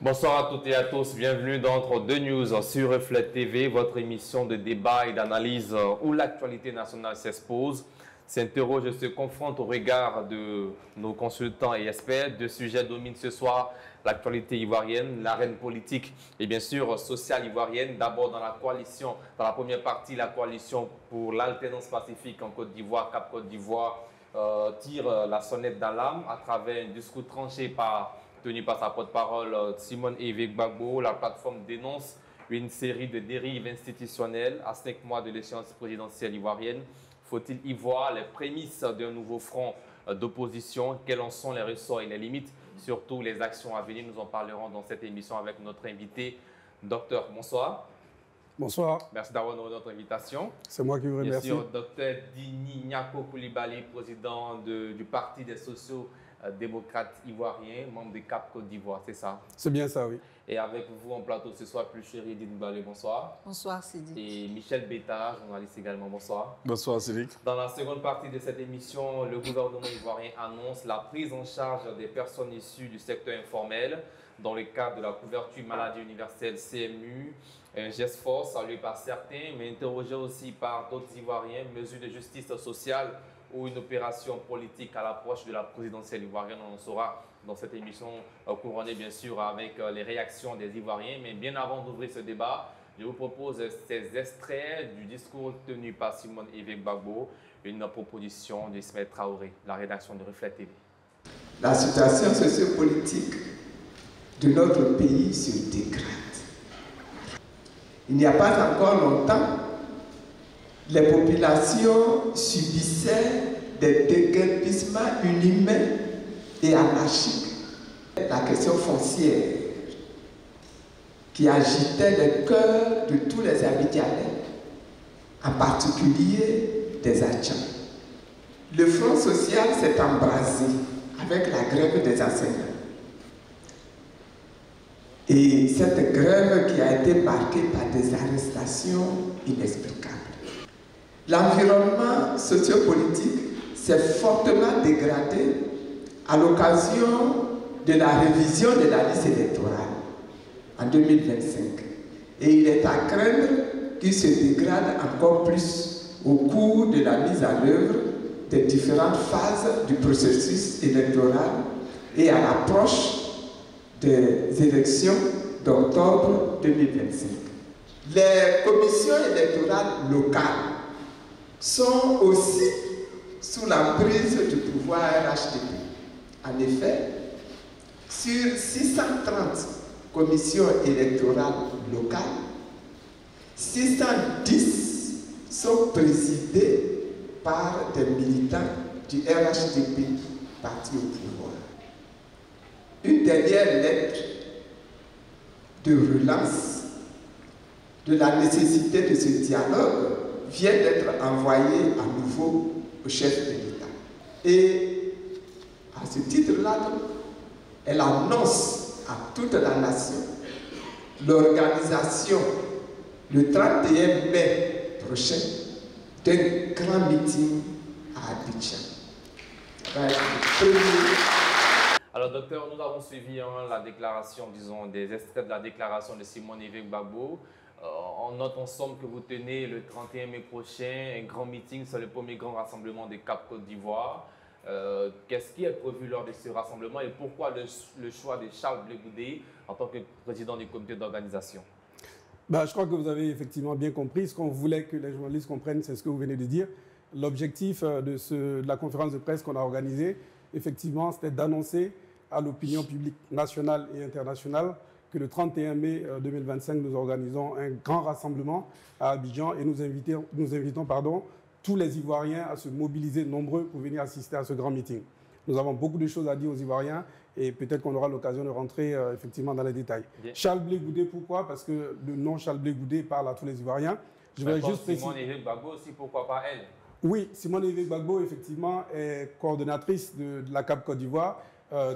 Bonsoir à toutes et à tous, bienvenue dans Entre deux news sur Reflet TV, votre émission de débat et d'analyse où l'actualité nationale s'expose, s'interroge et se confronte au regard de nos consultants et experts. Deux sujets dominent ce soir, l'actualité ivoirienne, l'arène politique et bien sûr sociale ivoirienne. D'abord dans la coalition, dans la première partie, la coalition pour l'alternance pacifique en Côte d'Ivoire, Cap Côte d'Ivoire, tire la sonnette d'alarme à travers un discours tranché tenu par sa porte-parole Simone Eve Gbagbo. La plateforme dénonce une série de dérives institutionnelles à 5 mois de l'échéance présidentielle ivoirienne. Faut-il y voir les prémices d'un nouveau front d'opposition? Quels en sont les ressorts et les limites? Surtout les actions à venir. Nous en parlerons dans cette émission avec notre invité. Docteur, bonsoir. Bonsoir. Merci d'avoir honoré notre invitation. C'est moi qui vous remercie. Bien sûr, docteur Dini Nyako Koulibaly, président du Parti des sociaux démocrates ivoiriens, membre de Cap Côte d'Ivoire, c'est ça? C'est bien ça, oui. Et avec vous en plateau ce soir, plus chéri Dini Balé, bonsoir. Bonsoir Sidi. Et Michel Bétard, journaliste également, bonsoir. Bonsoir Cédric. Dans la seconde partie de cette émission, le gouvernement ivoirien annonce la prise en charge des personnes issues du secteur informel dans le cadre de la couverture maladie universelle CMU. Un geste fort salué par certains, mais interrogé aussi par d'autres Ivoiriens, mesure de justice sociale ou une opération politique à l'approche de la présidentielle ivoirienne. On en saura dans cette émission couronnée bien sûr avec les réactions des Ivoiriens. Mais bien avant d'ouvrir ce débat, je vous propose ces extraits du discours tenu par Simone Eve Gbagbo, une proposition d'Ismaël Traoré, la rédaction de Reflet TV. La situation sociopolitique de notre pays se dégrade. Il n'y a pas encore longtemps, les populations subissaient des déguerpissements inhumains et anarchiques. La question foncière qui agitait les cœurs de tous les Abidjanais, en particulier des Hachans. Le front social s'est embrasé avec la grève des enseignants. Et cette grève qui a été marquée par des arrestations inexplicables. L'environnement sociopolitique s'est fortement dégradé à l'occasion de la révision de la liste électorale en 2025. Et il est à craindre qu'il se dégrade encore plus au cours de la mise en œuvre des différentes phases du processus électoral et à l'approche des élections d'octobre 2025. Les commissions électorales locales sont aussi sous l'emprise du pouvoir RHDP. En effet, sur 630 commissions électorales locales, 610 sont présidées par des militants du RHDP, parti au pouvoir. Une dernière lettre de relance de la nécessité de ce dialogue vient d'être envoyée à nouveau au chef de l'État. Et à ce titre-là, elle annonce à toute la nation l'organisation le 31 mai prochain d'un grand meeting à Abidjan. Alors, docteur, nous avons suivi la déclaration, disons, des extraits de la déclaration de Simone Eve Gbagbo. On note en somme que vous tenez le 31 mai prochain un grand meeting sur le premier grand rassemblement de Cap Côte d'Ivoire. Qu'est-ce qui est prévu lors de ce rassemblement et pourquoi le choix de Charles Blé Goudé en tant que président du comité d'organisation? Je crois que vous avez effectivement bien compris. Ce qu'on voulait que les journalistes comprennent, c'est ce que vous venez de dire. L'objectif de la conférence de presse qu'on a organisée, effectivement, c'était d'annoncer à l'opinion publique nationale et internationale que le 31 mai 2025, nous organisons un grand rassemblement à Abidjan et nous invitons tous les Ivoiriens à se mobiliser nombreux pour venir assister à ce grand meeting. Nous avons beaucoup de choses à dire aux Ivoiriens et peut-être qu'on aura l'occasion de rentrer effectivement dans les détails. Bien. Charles Blé Goudé, pourquoi? Parce que le nom Charles Blé Goudé parle à tous les Ivoiriens. Je vais juste préciser. Simone Eve Gbagbo aussi, pourquoi pas elle? Oui, Simone Eve Gbagbo, effectivement, est coordonnatrice de la CAP Côte d'Ivoire.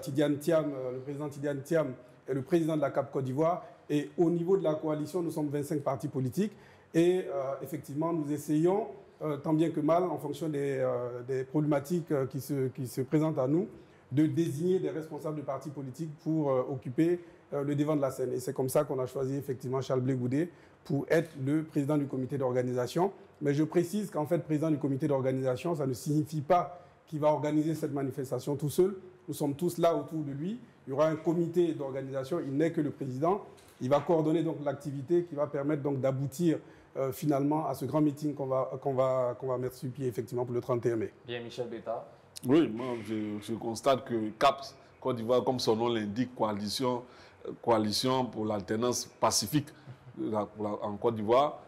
Tidiane Thiam, le président Tidiane Thiam est le président de la CAP Côte d'Ivoire. Et au niveau de la coalition, nous sommes 25 partis politiques. Et effectivement, nous essayons, tant bien que mal, en fonction des problématiques qui se présentent à nous, de désigner des responsables de partis politiques pour occuper le devant de la scène. Et c'est comme ça qu'on a choisi effectivement Charles Blé Goudé pour être le président du comité d'organisation. Mais je précise qu'en fait, président du comité d'organisation, ça ne signifie pas qu'il va organiser cette manifestation tout seul. Nous sommes tous là autour de lui. Il y aura un comité d'organisation, il n'est que le président. Il va coordonner donc l'activité qui va permettre donc d'aboutir finalement à ce grand meeting qu'on va mettre sur pied effectivement pour le 31 mai. Bien, Michel Betta. Oui, moi je constate que CAPS, Côte d'Ivoire, comme son nom l'indique, coalition pour l'alternance pacifique en Côte d'Ivoire,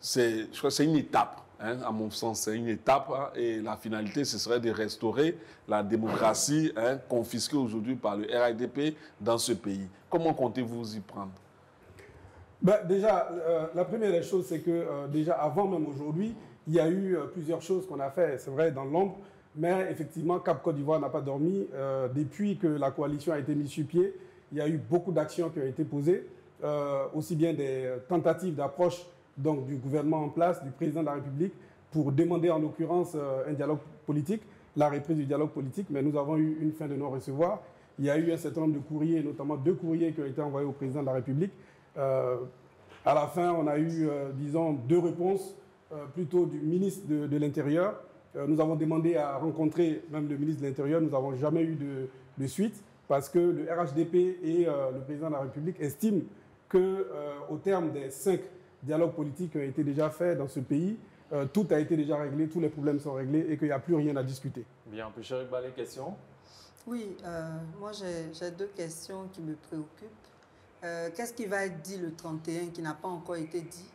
je crois que c'est une étape. Hein, à mon sens, c'est une étape hein, et la finalité, ce serait de restaurer la démocratie confisquée aujourd'hui par le RHDP dans ce pays. Comment comptez-vous y prendre? Déjà, la première des choses, c'est que déjà avant même aujourd'hui, il y a eu plusieurs choses qu'on a fait, c'est vrai, dans l'ombre, mais effectivement, Cap Côte d'Ivoire n'a pas dormi. Depuis que la coalition a été mise sur pied, il y a eu beaucoup d'actions qui ont été posées, aussi bien des tentatives d'approche donc, du gouvernement en place, du président de la République, pour demander en l'occurrence un dialogue politique, la reprise du dialogue politique, mais nous avons eu une fin de non-recevoir. Il y a eu un certain nombre de courriers, notamment 2 courriers qui ont été envoyés au président de la République. À la fin, on a eu, disons, 2 réponses, plutôt du ministre de l'Intérieur. Nous avons demandé à rencontrer même le ministre de l'Intérieur. Nous n'avons jamais eu de suite parce que le RHDP et le président de la République estiment qu'au terme des 5 dialogues politiques qui ont été déjà faits dans ce pays, tout a été déjà réglé, tous les problèmes sont réglés et qu'il n'y a plus rien à discuter. Bien, on peut chercher les questions? Oui, moi j'ai 2 questions qui me préoccupent. Qu'est-ce qui va être dit le 31 qui n'a pas encore été dit?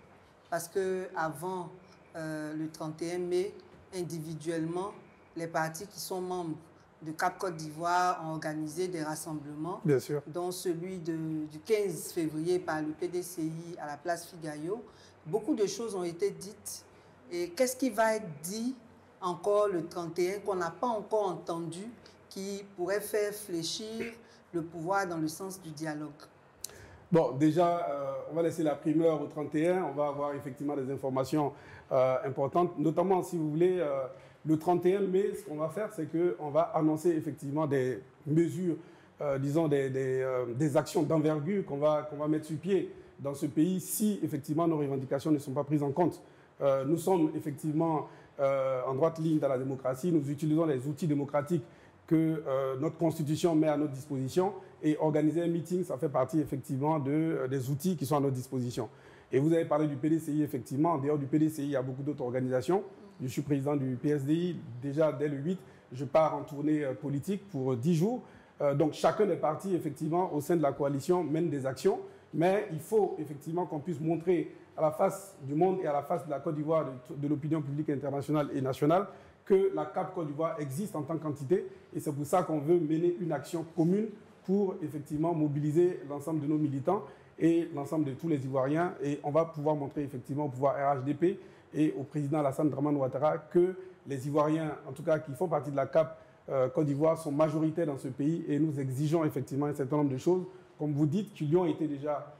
Parce qu'avant le 31 mai, individuellement, les partis qui sont membres de Cap Côte d'Ivoire ont organisé des rassemblements, bien sûr, dont celui du 15 février par le PDCI à la place Figayo. Beaucoup de choses ont été dites. Et qu'est-ce qui va être dit encore le 31 qu'on n'a pas encore entendu, qui pourrait faire fléchir le pouvoir dans le sens du dialogue? Bon, déjà, on va laisser la primeur au 31. On va avoir effectivement des informations importantes, notamment, si vous voulez, le 31 mai, ce qu'on va faire, c'est qu'on va annoncer effectivement des mesures, disons des actions d'envergure qu'on va mettre sur pied dans ce pays si effectivement nos revendications ne sont pas prises en compte. Nous sommes effectivement en droite ligne dans la démocratie. Nous utilisons les outils démocratiques que notre Constitution met à notre disposition, et organiser un meeting, ça fait partie effectivement des outils qui sont à notre disposition. Et vous avez parlé du PDCI, effectivement. En dehors du PDCI, il y a beaucoup d'autres organisations. Je suis président du PSDI. Déjà, dès le 8, je pars en tournée politique pour 10 jours. Donc, chacun des partis, effectivement, au sein de la coalition, mène des actions. Mais il faut effectivement qu'on puisse montrer à la face du monde et à la face de la Côte d'Ivoire, de l'opinion publique internationale et nationale, que la CAP Côte d'Ivoire existe en tant qu'entité. Et c'est pour ça qu'on veut mener une action commune pour effectivement mobiliser l'ensemble de nos militants et l'ensemble de tous les Ivoiriens. Et on va pouvoir montrer effectivement au pouvoir RHDP et au président Alassane Dramane Ouattara que les Ivoiriens, en tout cas qui font partie de la CAP Côte d'Ivoire, sont majoritaires dans ce pays, et nous exigeons effectivement un certain nombre de choses, comme vous dites, qui lui ont été déjà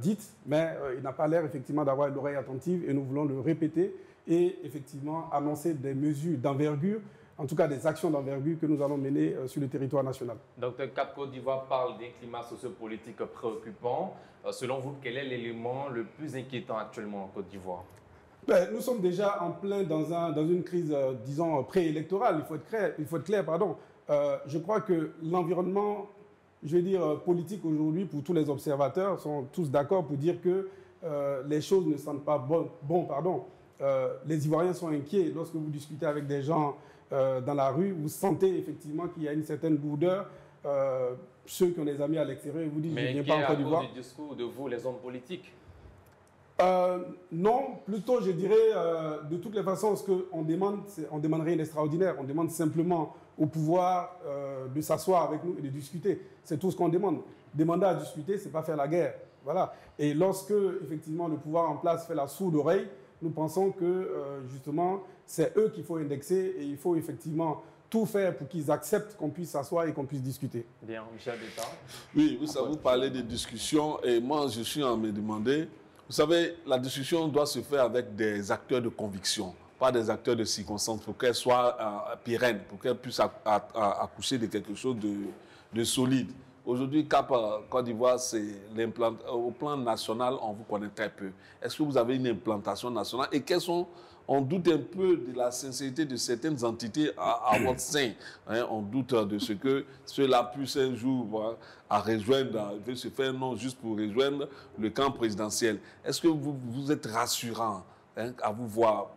dites, mais il n'a pas l'air effectivement d'avoir l'oreille attentive, et nous voulons le répéter et effectivement annoncer des mesures d'envergure, en tout cas des actions d'envergure que nous allons mener sur le territoire national. Donc, Cap Côte d'Ivoire parle d'un climat sociopolitique préoccupant. Selon vous, quel est l'élément le plus inquiétant actuellement en Côte d'Ivoire? Nous sommes déjà en plein dans une crise, disons, préélectorale. Il faut être clair, pardon. Je crois que l'environnement, je veux dire, politique aujourd'hui, pour tous les observateurs, sont tous d'accord pour dire que les choses ne sentent pas bon. Les Ivoiriens sont inquiets. Lorsque vous discutez avec des gens dans la rue, vous sentez effectivement qu'il y a une certaine lourdeur. Ceux qui ont des amis à l'extérieur, vous disent, je ne viens pas en Côte d'Ivoire. Mais qui est à cause du discours de vous, les hommes politiques? Non, plutôt je dirais, de toutes les façons, ce qu'on demande, on ne demande rien d'extraordinaire. On demande simplement au pouvoir de s'asseoir avec nous et de discuter. C'est tout ce qu'on demande. Demander à discuter, ce n'est pas faire la guerre. Voilà. Et lorsque, effectivement, le pouvoir en place fait la sourde oreille, nous pensons que, justement, c'est eux qu'il faut indexer, et il faut effectivement tout faire pour qu'ils acceptent qu'on puisse s'asseoir et qu'on puisse discuter. Bien, Michel Betta. Oui, vous parlez de discussion, et moi, je suis en me demander, vous savez, la discussion doit se faire avec des acteurs de conviction. pas des acteurs de circonstances, pour qu'elle soit pérenne, pour qu'elle puisse accoucher de quelque chose de solide. Aujourd'hui, Cap Côte d'Ivoire, au plan national, on vous connaît très peu. Est-ce que vous avez une implantation nationale et on doute un peu de la sincérité de certaines entités à votre sein. Hein, on doute de ce que cela puisse un jour à rejoindre, se faire non juste pour rejoindre le camp présidentiel. Est-ce que vous êtes rassurant à vous voir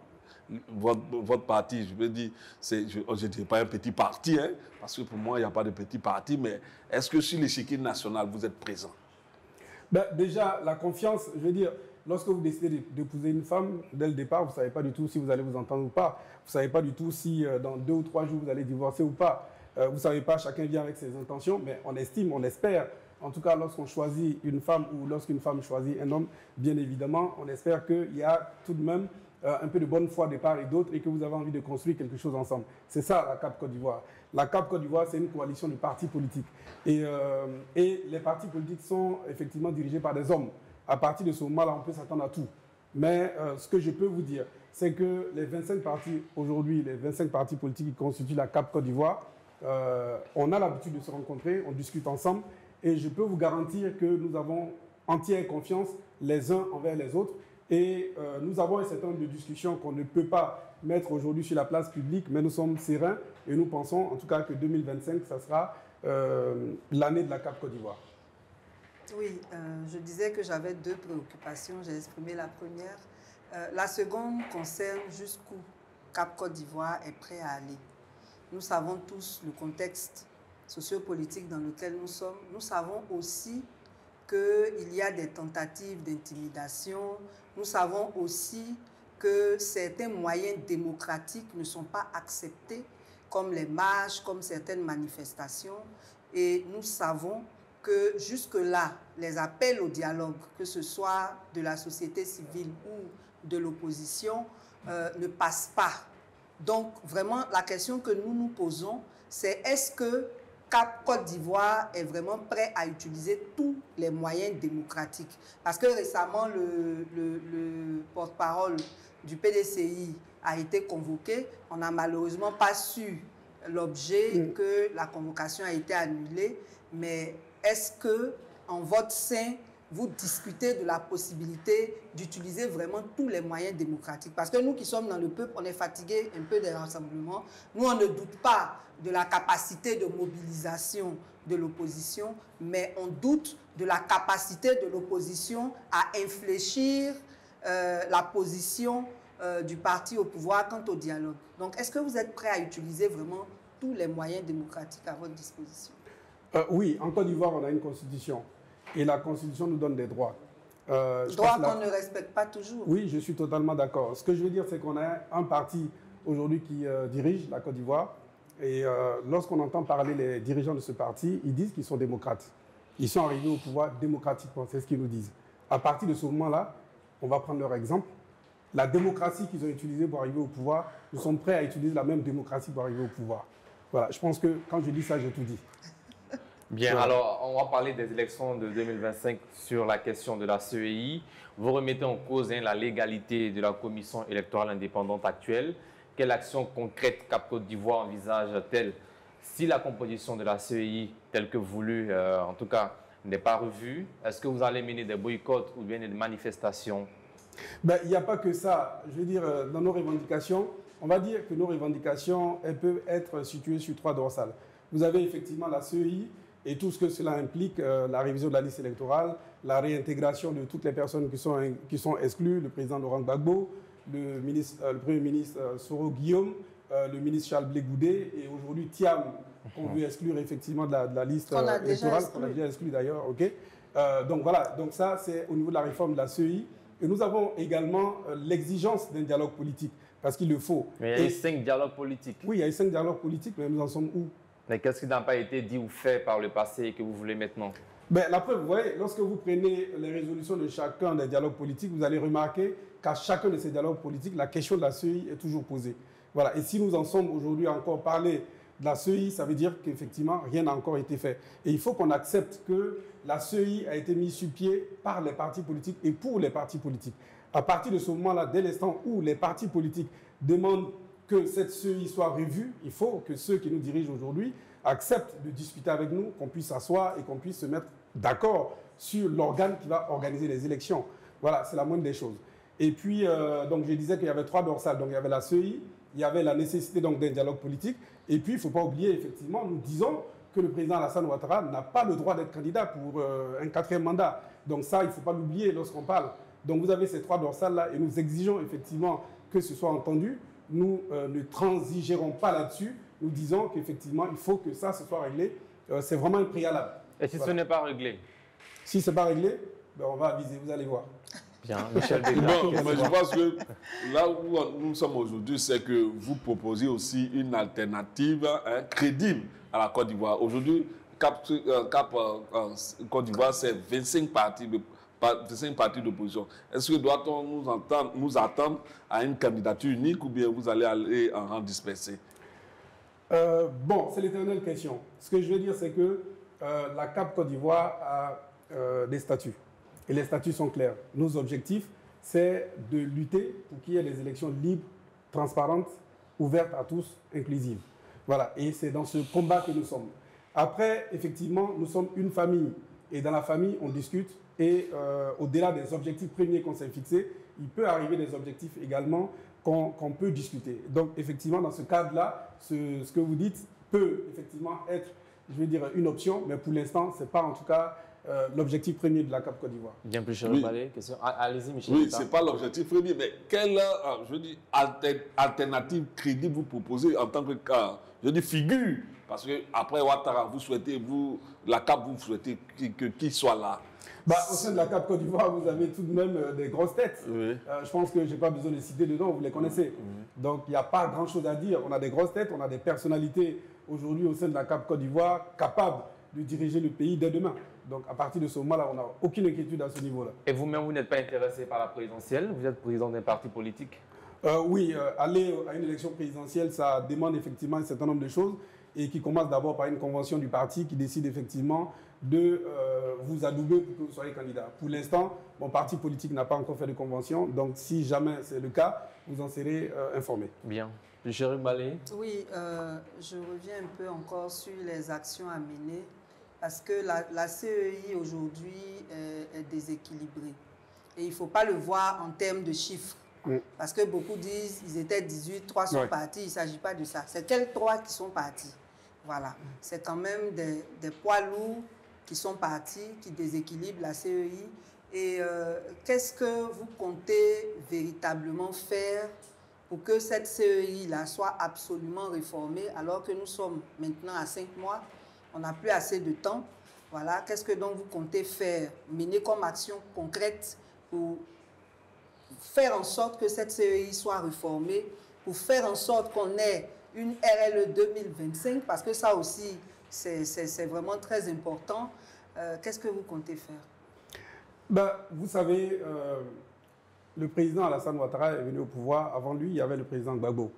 votre parti? Je veux dire, je ne dirais pas un petit parti, hein, parce que pour moi, il n'y a pas de petit parti, mais est-ce que sur l'échiquier national, vous êtes présent? Déjà, la confiance, je veux dire, lorsque vous décidez d'épouser une femme, dès le départ, vous ne savez pas du tout si vous allez vous entendre ou pas. Vous ne savez pas du tout si dans 2 ou 3 jours, vous allez divorcer ou pas. Vous ne savez pas, chacun vient avec ses intentions, mais on estime, on espère. En tout cas, lorsqu'on choisit une femme ou lorsqu'une femme choisit un homme, bien évidemment, on espère qu'il y a tout de même un peu de bonne foi de part et d'autre et que vous avez envie de construire quelque chose ensemble. C'est ça la CAP Côte d'Ivoire. La CAP Côte d'Ivoire, c'est une coalition de partis politiques. Et les partis politiques sont effectivement dirigés par des hommes. À partir de ce moment-là, on peut s'attendre à tout. Mais ce que je peux vous dire, c'est que les 25 partis aujourd'hui, les 25 partis politiques qui constituent la CAP Côte d'Ivoire, on a l'habitude de se rencontrer, on discute ensemble et je peux vous garantir que nous avons entière confiance les uns envers les autres et nous avons un certain nombre de discussions qu'on ne peut pas mettre aujourd'hui sur la place publique, mais nous sommes sereins et nous pensons en tout cas que 2025, ça sera l'année de la CAP Côte d'Ivoire. Oui, je disais que j'avais 2 préoccupations. J'ai exprimé la première. La seconde concerne jusqu'où Cap Côte d'Ivoire est prêt à aller. Nous savons tous le contexte sociopolitique dans lequel nous sommes. Nous savons aussi qu'il y a des tentatives d'intimidation. Nous savons aussi que certains moyens démocratiques ne sont pas acceptés, comme les marches, comme certaines manifestations. Et nous savons que jusque-là, les appels au dialogue, que ce soit de la société civile ou de l'opposition, ne passent pas. Donc, vraiment, la question que nous nous posons, c'est est-ce que Cap Côte d'Ivoire est vraiment prêt à utiliser tous les moyens démocratiques? Parce que récemment, le porte-parole du PDCI a été convoqué. On n'a malheureusement pas su l'objet, que la convocation a été annulée, mais est-ce que, en votre sein, vous discutez de la possibilité d'utiliser vraiment tous les moyens démocratiques? Parce que nous qui sommes dans le peuple, on est fatigués un peu des rassemblements. Nous, on ne doute pas de la capacité de mobilisation de l'opposition, mais on doute de la capacité de l'opposition à infléchir la position du parti au pouvoir quant au dialogue. Donc, est-ce que vous êtes prêt à utiliser vraiment tous les moyens démocratiques à votre disposition? Oui, en Côte d'Ivoire, on a une constitution. Et la constitution nous donne des droits. Droits qu'on ne respecte pas toujours. Oui, je suis totalement d'accord. Ce que je veux dire, c'est qu'on a un parti aujourd'hui qui dirige la Côte d'Ivoire. Et lorsqu'on entend parler les dirigeants de ce parti, ils disent qu'ils sont démocrates. Ils sont arrivés au pouvoir démocratiquement, c'est ce qu'ils nous disent. À partir de ce moment-là, on va prendre leur exemple. La démocratie qu'ils ont utilisée pour arriver au pouvoir, nous sommes prêts à utiliser la même démocratie pour arriver au pouvoir. Voilà, je pense que quand je dis ça, j'ai tout dit. Bien, alors on va parler des élections de 2025 sur la question de la CEI. Vous remettez en cause la légalité de la commission électorale indépendante actuelle. Quelle action concrète Cap Côte d'Ivoire envisage-t-elle si la composition de la CEI, telle que voulue, en tout cas, n'est pas revue? Est-ce que vous allez mener des boycotts ou bien des manifestations? Il n'y a pas que ça. Je veux dire, dans nos revendications, on va dire que nos revendications, elles peuvent être situées sur 3 dorsales. Vous avez effectivement la CEI, et tout ce que cela implique, la révision de la liste électorale, la réintégration de toutes les personnes qui sont exclues, le président Laurent Gbagbo, le Premier ministre Soro Guillaume, le ministre Charles Blé Goudé, et aujourd'hui Thiam, qu'on veut exclure effectivement de la liste électorale, qu'on a déjà exclu d'ailleurs. Okay. Donc voilà, donc ça c'est au niveau de la réforme de la CEI. Et nous avons également l'exigence d'un dialogue politique, parce qu'il le faut. Mais il y a eu 5 dialogues politiques. Oui, il y a eu 5 dialogues politiques, mais nous en sommes où? Mais qu'est-ce qui n'a pas été dit ou fait par le passé et que vous voulez maintenant? La preuve, vous voyez, lorsque vous prenez les résolutions de chacun des dialogues politiques, vous allez remarquer qu'à chacun de ces dialogues politiques, la question de la CEI est toujours posée. Voilà. Et si nous en sommes aujourd'hui à encore parler de la CEI, ça veut dire qu'effectivement, rien n'a encore été fait. Et il faut qu'on accepte que la CEI a été mise sur pied par les partis politiques et pour les partis politiques. À partir de ce moment-là, dès l'instant où les partis politiques demande que cette CEI soit revue, il faut que ceux qui nous dirigent aujourd'hui acceptent de discuter avec nous, qu'on puisse s'asseoir et qu'on puisse se mettre d'accord sur l'organe qui va organiser les élections. Voilà, c'est la moindre des choses. Et puis, donc je disais qu'il y avait 3 dorsales. Donc il y avait la CEI, il y avait la nécessité d'un dialogue politique. Et puis, il ne faut pas oublier, effectivement, nous disons que le président Alassane Ouattara n'a pas le droit d'être candidat pour un 4e mandat. Donc ça, il ne faut pas l'oublier lorsqu'on parle. Donc vous avez ces 3 dorsales-là et nous exigeons effectivement que ce soit entendu. Nous ne transigerons pas là-dessus. Nous disons qu'effectivement, il faut que ça se soit réglé. C'est vraiment un préalable. Et si ce n'est pas réglé? Si ce n'est pas réglé, ben on va aviser, vous allez voir. Bien, Michel Bon, mais je pense que là où nous sommes aujourd'hui, c'est que vous proposez aussi une alternative crédible à la Côte d'Ivoire. Aujourd'hui, Cap Côte d'Ivoire, c'est 25 partis d'opposition. Est-ce que doit-on nous attendre à une candidature unique ou bien vous allez aller en rang dispersé? Bon, c'est l'éternelle question. Ce que je veux dire, c'est que la CAP Côte d'Ivoire a des statuts. Et les statuts sont clairs. Nos objectifs, c'est de lutter pour qu'il y ait des élections libres, transparentes, ouvertes à tous, inclusives. Voilà. Et c'est dans ce combat que nous sommes. Après, effectivement, nous sommes une famille. Et dans la famille, on discute. Et au-delà des objectifs premiers qu'on s'est fixés, il peut arriver des objectifs également qu'on peut discuter. Donc, effectivement, dans ce cadre-là, ce que vous dites peut effectivement être, je veux dire, une option. Mais pour l'instant, ce n'est pas en tout cas l'objectif premier de la CAP Côte d'Ivoire. Bien plus cher, question. Allez-y, Michel. Oui, ce n'est pas l'objectif premier, mais quelle alternative crédible vous proposez en tant que figure? Parce qu'après Ouattara, la CAP, vous souhaitez qu'il soit là. Au sein de la CAP Côte d'Ivoire, vous avez tout de même des grosses têtes. Oui. Je pense que je n'ai pas besoin de citer dedans, vous les connaissez. Donc, il n'y a pas grand-chose à dire. On a des grosses têtes, on a des personnalités aujourd'hui au sein de la CAP Côte d'Ivoire capables de diriger le pays dès demain. Donc, à partir de ce moment-là, on n'a aucune inquiétude à ce niveau-là. Et vous-même, vous n'êtes pas intéressé par la présidentielle? Vous êtes président d'un parti politique? Oui, aller à une élection présidentielle, ça demande effectivement un certain nombre de choses et qui commence d'abord par une convention du parti qui décide effectivement de vous adouber pour que vous soyez candidat. Pour l'instant, mon parti politique n'a pas encore fait de convention, donc si jamais c'est le cas, vous en serez informé. Bien. Chéri Balé? Oui, je reviens un peu encore sur les actions à mener, parce que la CEI aujourd'hui est déséquilibrée. Et il ne faut pas le voir en termes de chiffres. Parce que beaucoup disent qu'ils étaient 18, 3 sont partis. Il ne s'agit pas de ça. C'est quels 3 qui sont partis? Voilà. C'est quand même des poids lourds qui sont partis, qui déséquilibrent la CEI. Et qu'est-ce que vous comptez véritablement faire pour que cette CEI-là soit absolument réformée, alors que nous sommes maintenant à 5 mois, on n'a plus assez de temps. Voilà. Qu'est-ce que donc vous comptez faire, mener comme action concrète pour faire en sorte que cette CEI soit réformée, pour faire en sorte qu'on ait une RLE 2025, parce que ça aussi, c'est vraiment très important. Qu'est-ce que vous comptez faire? Vous savez, le président Alassane Ouattara est venu au pouvoir. Avant lui, il y avait le président Gbagbo.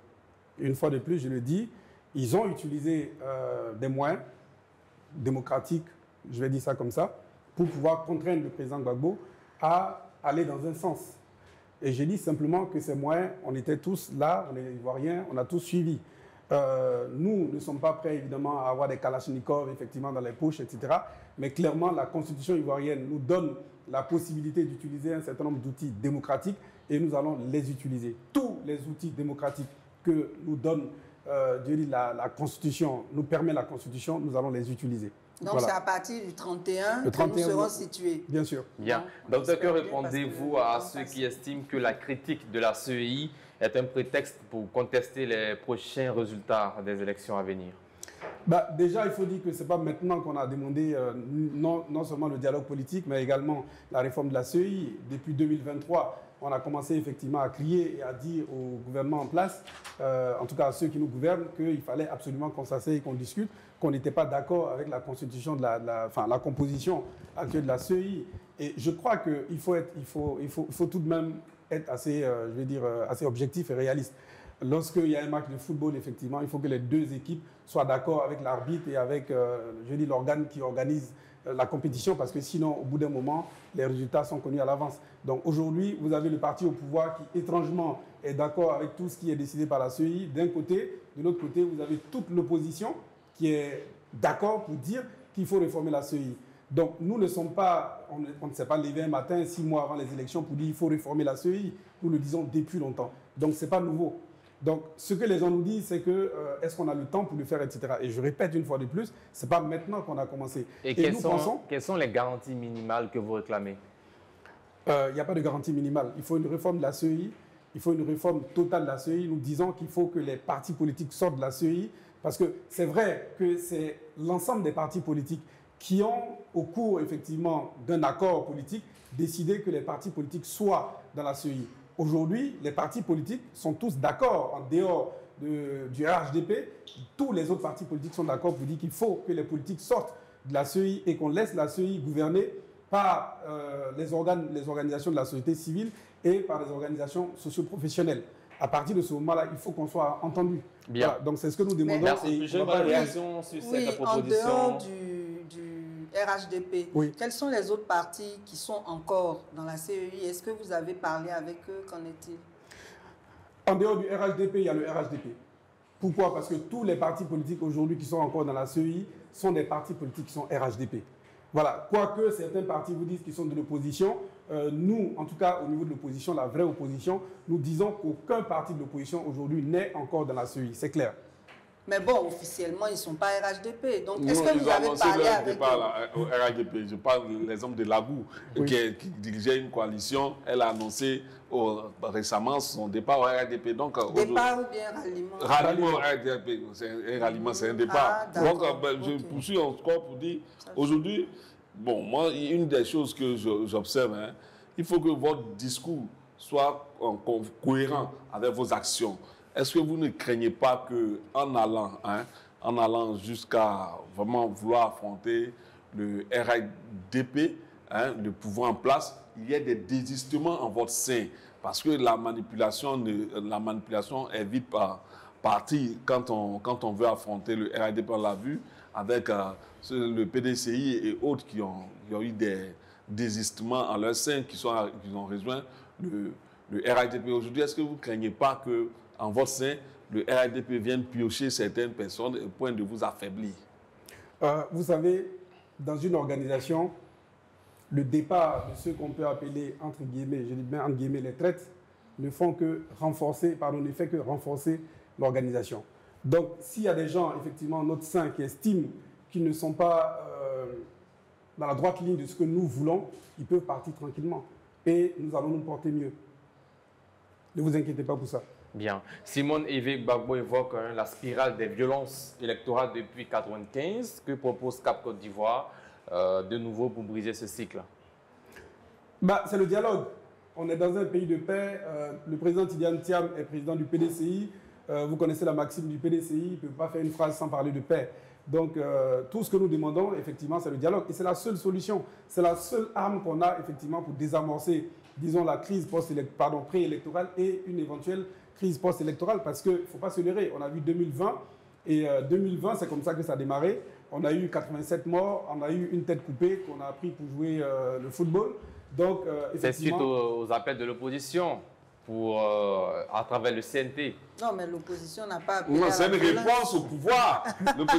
Une fois de plus, je le dis, ils ont utilisé des moyens démocratiques, je vais dire ça comme ça, pour pouvoir contraindre le président Gbagbo à aller dans un sens. Et j'ai dit simplement que ces moyens, on était tous là, on est Ivoiriens, on a tous suivi. Nous ne sommes pas prêts, évidemment, à avoir des kalachnikovs, effectivement, dans les poches, etc. Mais clairement, la Constitution ivoirienne nous donne la possibilité d'utiliser un certain nombre d'outils démocratiques et nous allons les utiliser. Tous les outils démocratiques que nous donne la Constitution, nous permet la Constitution, nous allons les utiliser. Donc voilà. C'est à partir du 31 que nous serons situés. Bien sûr. Bien. Donc, que répondez-vous à ceux qui estiment que la critique de la CEI est un prétexte pour contester les prochains résultats des élections à venir? Déjà, il faut dire que ce n'est pas maintenant qu'on a demandé non seulement le dialogue politique, mais également la réforme de la CEI. Depuis 2023, on a commencé effectivement à crier et à dire au gouvernement en place, en tout cas à ceux qui nous gouvernent, qu'il fallait absolument qu'on s'asseye et qu'on discute, qu'on n'était pas d'accord avec la constitution de la composition actuelle de la CEI. Et je crois qu'il faut tout de même être assez, assez objectif et réaliste. Lorsqu'il y a un match de football, effectivement, il faut que les deux équipes soient d'accord avec l'arbitre et avec l'organe qui organise la compétition, parce que sinon, au bout d'un moment, les résultats sont connus à l'avance. Donc aujourd'hui, vous avez le parti au pouvoir qui, étrangement, est d'accord avec tout ce qui est décidé par la CEI d'un côté. De l'autre côté, vous avez toute l'opposition qui est d'accord pour dire qu'il faut réformer la CEI. Donc nous ne sommes pas, on ne s'est pas levé un matin, 6 mois avant les élections, pour dire qu'il faut réformer la CEI. Nous le disons depuis longtemps. Donc ce n'est pas nouveau. Donc ce que les gens nous disent, c'est que est-ce qu'on a le temps pour le faire, etc. Et je répète une fois de plus, ce n'est pas maintenant qu'on a commencé. Et quelles sont les garanties minimales que vous réclamez? Il n'y a pas de garantie minimale. Il faut une réforme de la CEI. Il faut une réforme totale de la CEI. Nous disons qu'il faut que les partis politiques sortent de la CEI, parce que c'est vrai que c'est l'ensemble des partis politiques qui ont, au cours effectivement d'un accord politique, décidé que les partis politiques soient dans la CEI. Aujourd'hui, les partis politiques sont tous d'accord, en dehors du RHDP. Tous les autres partis politiques sont d'accord pour dire qu'il faut que les politiques sortent de la CEI et qu'on laisse la CEI gouverner par les organisations de la société civile et par les organisations socio-professionnelles. À partir de ce moment-là, il faut qu'on soit entendu. Bien. Voilà, donc c'est ce que nous demandons. Merci. Je veux une réaction sur cette proposition. En dehors du RHDP, oui. Quels sont les autres partis qui sont encore dans la CEI? Est-ce que vous avez parlé avec eux? Qu'en est-il? En dehors du RHDP, il y a le RHDP. Pourquoi? Parce que tous les partis politiques aujourd'hui qui sont encore dans la CEI sont des partis politiques qui sont RHDP. Voilà. Quoique certains partis vous disent qu'ils sont de l'opposition, nous, en tout cas au niveau de l'opposition, la vraie opposition, nous disons qu'aucun parti de l'opposition aujourd'hui n'est encore dans la CEI. C'est clair. Mais bon, officiellement, ils ne sont pas RHDP. Donc, est-ce que vous avez parlé avec eux? Au RHDP, je parle de l'exemple de Lagou, oui. qui dirigeait une coalition. Elle a annoncé récemment son départ au RHDP. Donc, départ ou bien ralliement? Ralliement au RHDP. Un ralliement, c'est un départ. Donc, je poursuis encore pour dire, aujourd'hui, bon, moi, une des choses que j'observe, il faut que votre discours soit cohérent avec vos actions. Est-ce que vous ne craignez pas qu'en allant jusqu'à vraiment vouloir affronter le RHDP, le pouvoir en place, il y ait des désistements en votre sein? Parce que la manipulation est vite partie quand on veut affronter le RHDP, on l'a vu, avec le PDCI et autres qui ont eu des désistements en leur sein, qui ont rejoint le RHDP. Aujourd'hui, est-ce que vous ne craignez pas que en votre sein, le RHDP vienne piocher certaines personnes au point de vous affaiblir? Vous savez, dans une organisation, le départ de ceux qu'on peut appeler, entre guillemets, je dis bien entre guillemets, les traites, ne fait que renforcer l'organisation. Donc, s'il y a des gens, effectivement, notre sein, qui estiment qu'ils ne sont pas dans la droite ligne de ce que nous voulons, ils peuvent partir tranquillement. Et nous allons nous porter mieux. Ne vous inquiétez pas pour ça. Bien. Simone Gbagbo évoque la spirale des violences électorales depuis 1995. Que propose Cap Côte d'Ivoire de nouveau pour briser ce cycle? C'est le dialogue. On est dans un pays de paix. Le président Tidiane Thiam est président du PDCI. Vous connaissez la maxime du PDCI, il ne peut pas faire une phrase sans parler de paix. Donc, tout ce que nous demandons, effectivement, c'est le dialogue. Et c'est la seule solution. C'est la seule arme qu'on a, effectivement, pour désamorcer, disons, la crise préélectorale et une éventuelle crise post-électorale, parce qu'il ne faut pas se leurrer. On a vu 2020, et 2020, c'est comme ça que ça a démarré. On a eu 87 morts, on a eu une tête coupée qu'on a pris pour jouer le football. Donc, c'est suite aux appels de l'opposition à travers le CNT. Non, mais l'opposition n'a pas appelé. Non, c'est une réponse au pouvoir.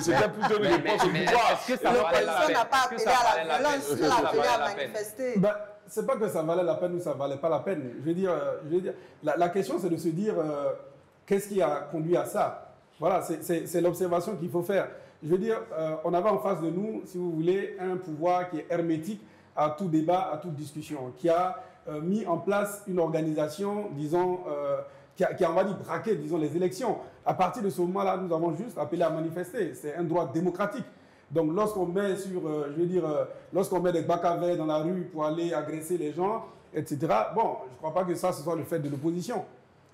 C'était plutôt une réponse au pouvoir. L'opposition n'a pas appelé à la violence, elle a appelé à manifester. C'est pas que ça valait la peine ou ça valait pas la peine. Je veux dire, la question, c'est de se dire qu'est-ce qui a conduit à ça. Voilà, c'est l'observation qu'il faut faire. Je veux dire, on avait en face de nous, si vous voulez, un pouvoir qui est hermétique à tout débat, à toute discussion, qui a mis en place une organisation, disons, qui a, on va dire, braqué, disons, les élections. À partir de ce moment-là, nous avons juste appelé à manifester. C'est un droit démocratique. Donc, lorsqu'on met lorsqu'on met des bacs à verre dans la rue pour aller agresser les gens, etc., bon, je ne crois pas que ça, ce soit le fait de l'opposition.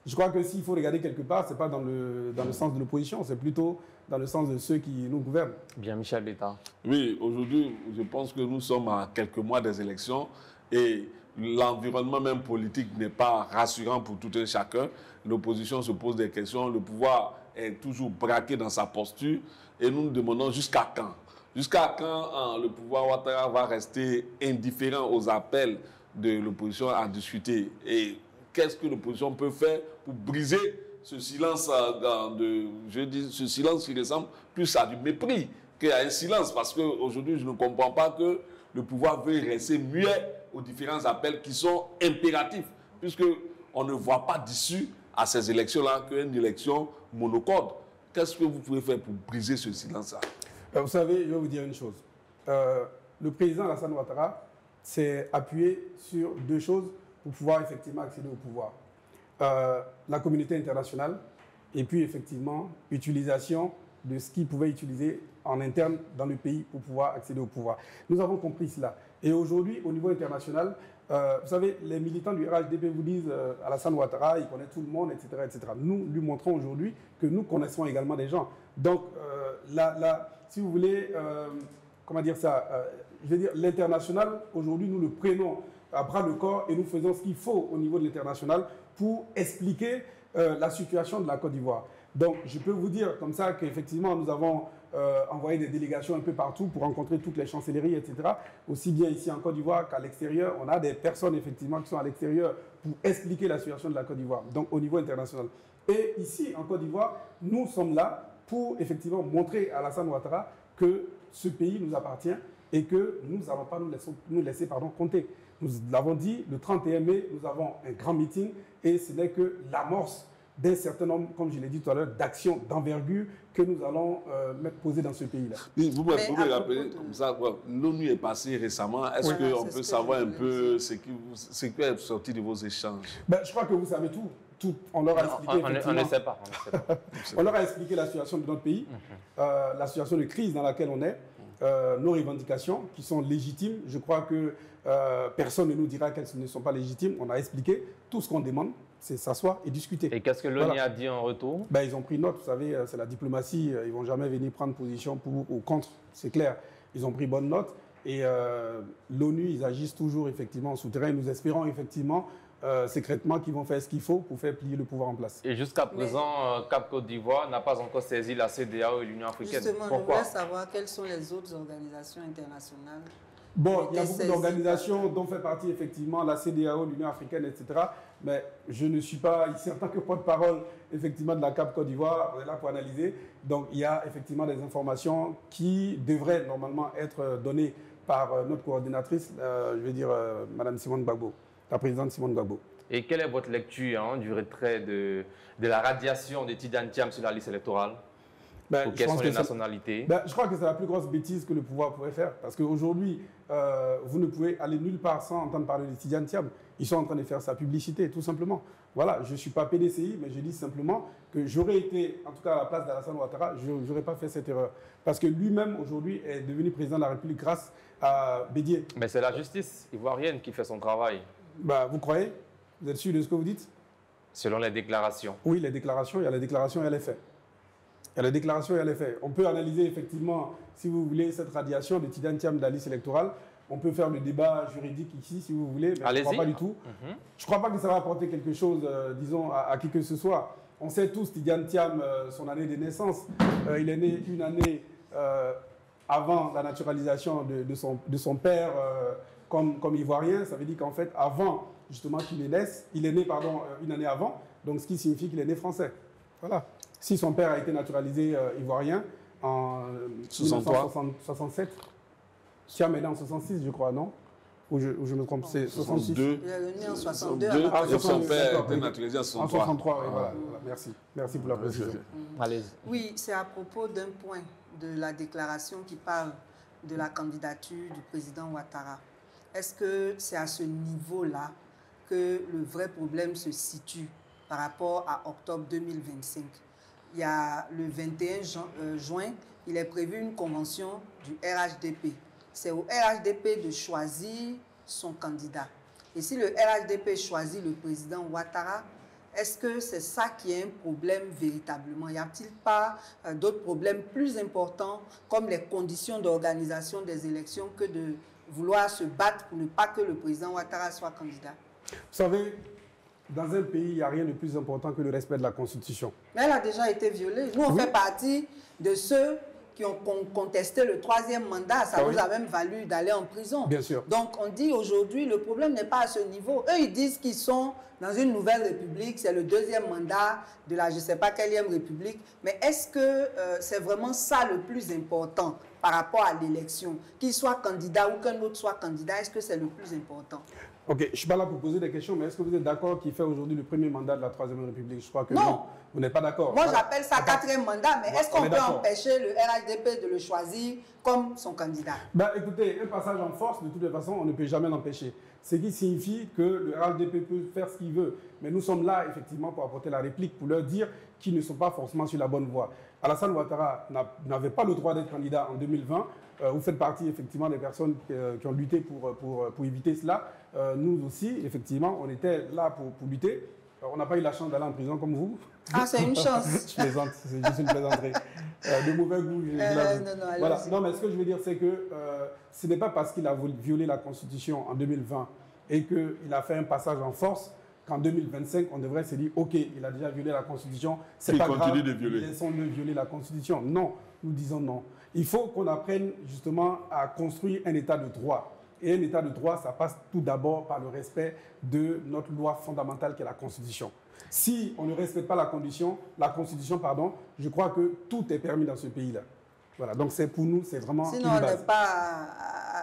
Je crois que s'il faut regarder quelque part, ce n'est pas dans le sens de l'opposition, c'est plutôt dans le sens de ceux qui nous gouvernent. Bien, Michel Beta. Oui, aujourd'hui, je pense que nous sommes à quelques mois des élections et l'environnement même politique n'est pas rassurant pour tout un chacun. L'opposition se pose des questions, le pouvoir est toujours braqué dans sa posture et nous nous demandons jusqu'à quand. Jusqu'à quand le pouvoir Ouattara va rester indifférent aux appels de l'opposition à discuter? Et qu'est-ce que l'opposition peut faire pour briser ce silence, ce silence qui ressemble plus à du mépris qu'à un silence? Parce qu'aujourd'hui, je ne comprends pas que le pouvoir veuille rester muet aux différents appels qui sont impératifs, puisqu'on ne voit pas d'issue à ces élections-là qu'une élection monocorde. Qu'est-ce que vous pouvez faire pour briser ce silence-là? Vous savez, je vais vous dire une chose. Le président Alassane Ouattara s'est appuyé sur deux choses pour pouvoir effectivement accéder au pouvoir. La communauté internationale et puis effectivement utilisation de ce qu'il pouvait utiliser en interne dans le pays pour pouvoir accéder au pouvoir. Nous avons compris cela. Et aujourd'hui, au niveau international, vous savez, les militants du RHDP vous disent Alassane Ouattara, il connaît tout le monde, etc., etc. Nous lui montrons aujourd'hui que nous connaissons également des gens. Donc, si vous voulez, comment dire ça, je veux dire, l'international, aujourd'hui, nous le prenons à bras le corps et nous faisons ce qu'il faut au niveau de l'international pour expliquer la situation de la Côte d'Ivoire. Donc, je peux vous dire comme ça qu'effectivement, nous avons envoyé des délégations un peu partout pour rencontrer toutes les chancelleries, etc. Aussi bien ici en Côte d'Ivoire qu'à l'extérieur. On a des personnes, effectivement, qui sont à l'extérieur pour expliquer la situation de la Côte d'Ivoire, donc au niveau international. Et ici, en Côte d'Ivoire, nous sommes là pour, effectivement, montrer à Alassane Ouattara que ce pays nous appartient et que nous n'allons pas nous laisser compter. Nous l'avons dit, le 31 mai, nous avons un grand meeting et ce n'est que l'amorce d'un certain nombre, comme je l'ai dit tout à l'heure, d'actions d'envergure que nous allons mettre posées dans ce pays-là. Oui, vous pouvez rappeler comme ça, l'ONU est passée récemment. Est-ce qu'on peut savoir un peu ce qui est sorti de vos échanges? Je crois que vous savez tout. On leur a expliqué. On ne sait pas. On leur a expliqué la situation de notre pays, la situation de crise dans laquelle on est, nos revendications qui sont légitimes. Je crois que personne ne nous dira qu'elles ne sont pas légitimes. On a expliqué tout ce qu'on demande, c'est s'asseoir et discuter. Et qu'est-ce que l'ONU a dit en retour? Ils ont pris note, vous savez, c'est la diplomatie. Ils ne vont jamais venir prendre position pour ou contre, c'est clair. Ils ont pris bonne note. Et l'ONU, ils agissent toujours effectivement en souterrain. Nous espérons effectivement secrètement qu'ils vont faire ce qu'il faut pour faire plier le pouvoir en place. Et jusqu'à présent, Cap Côte d'Ivoire n'a pas encore saisi la CEDEAO et l'Union africaine. Justement, pourquoi? je voulais savoir quelles sont les autres organisations internationales. Bon, il y a beaucoup d'organisations dont fait partie effectivement la CEDEAO, l'Union africaine, etc. Mais je ne suis pas ici en tant que porte-parole effectivement de la CAP Côte d'Ivoire, on est là pour analyser. Donc il y a effectivement des informations qui devraient normalement être données par notre coordinatrice, je vais dire Madame Simone Gbagbo, la présidente Simone Gbagbo. Et quelle est votre lecture du retrait de la radiation de Tidiane Thiam sur la liste électorale? Quelles sont les nationalités? Je crois que c'est la plus grosse bêtise que le pouvoir pourrait faire. Parce qu'aujourd'hui, vous ne pouvez aller nulle part sans entendre parler de Tidiane Thiam. Ils sont en train de faire sa publicité, tout simplement. Voilà, je ne suis pas PDCI, mais je dis simplement que j'aurais été, en tout cas à la place d'Alassane Ouattara, je n'aurais pas fait cette erreur. Parce que lui-même, aujourd'hui, est devenu président de la République grâce à Bédié. Mais c'est la justice ivoirienne qui fait son travail. Vous croyez? Vous êtes sûr de ce que vous dites? Selon les déclarations. Oui, les déclarations, il y a les déclarations et les faits. Il y a les déclarations et les faits. On peut analyser effectivement, si vous voulez, cette radiation de Tidiane Thiam de la liste électorale. On peut faire le débat juridique ici, si vous voulez, mais je ne crois pas du tout. Je ne crois pas que ça va apporter quelque chose, disons, à qui que ce soit. On sait tous, Tidiane Thiam, son année de naissance, il est né une année avant la naturalisation de son père comme Ivoirien. Ça veut dire qu'en fait, avant justement qu'il naisse, il est né, une année avant, donc ce qui signifie qu'il est né français. Voilà. Si son père a été naturalisé ivoirien en 1967, Thiam est né en 66, je crois, non? Ou je me trompe, c'est 66. Il est né en 62. Son père a été naturalisé en 63. En 63, oui, voilà. Merci. Merci pour la précision. Allez-y. Oui, c'est à propos d'un point de la déclaration qui parle de la candidature du président Ouattara. Est-ce que c'est à ce niveau-là que le vrai problème se situe par rapport à octobre 2025? Il y a le 21 juin, il est prévu une convention du RHDP. C'est au RHDP de choisir son candidat. Et si le RHDP choisit le président Ouattara, est-ce que c'est ça qui est un problème véritablement? Y a-t-il pas d'autres problèmes plus importants comme les conditions d'organisation des élections que de vouloir se battre pour ne pas que le président Ouattara soit candidat? Vous savez, dans un pays, il n'y a rien de plus important que le respect de la Constitution. Mais elle a déjà été violée. Nous, on fait partie de ceux qui ont contesté le 3e mandat. Ça vous oui. a même valu d'aller en prison. Bien sûr. Donc, on dit aujourd'hui, le problème n'est pas à ce niveau. Eux, ils disent qu'ils sont dans une nouvelle république. C'est le 2e mandat de la, je ne sais pas, quelle république. Mais est-ce que c'est vraiment ça le plus important par rapport à l'élection? Qu'il soit candidat ou qu'un autre soit candidat, est-ce que c'est le plus important? Ok, je ne suis pas là pour poser des questions, mais est-ce que vous êtes d'accord qu'il fait aujourd'hui le 1er mandat de la 3e République? Je crois que non. Vous n'êtes pas d'accord. Moi, j'appelle ça 4e mandat, mais est-ce qu'on peut empêcher le RHDP de le choisir comme son candidat? Écoutez, un passage en force, de toute façon, on ne peut jamais l'empêcher. Ce qui signifie que le RHDP peut faire ce qu'il veut. Mais nous sommes là, effectivement, pour apporter la réplique, pour leur dire qu'ils ne sont pas forcément sur la bonne voie. Alassane Ouattara n'avait pas le droit d'être candidat en 2020. Vous faites partie, effectivement, des personnes qui ont lutté pour éviter cela. Nous aussi, effectivement, on était là pour lutter. On n'a pas eu la chance d'aller en prison comme vous. Ah, c'est une chance. Je plaisante, c'est juste une plaisanterie. De mauvais goût. Voilà. Non, mais ce que je veux dire, c'est que ce n'est pas parce qu'il a violé la Constitution en 2020 et qu'il a fait un passage en force qu'en 2025, on devrait se dire, OK, il a déjà violé la Constitution, c'est pas grave, laissons-le violer la Constitution. Non, nous disons non. Il faut qu'on apprenne justement à construire un état de droit. Et un état de droit, ça passe tout d'abord par le respect de notre loi fondamentale qui est la Constitution. Si on ne respecte pas la Constitution, je crois que tout est permis dans ce pays-là. Voilà, donc c'est pour nous, c'est vraiment sinon, une base.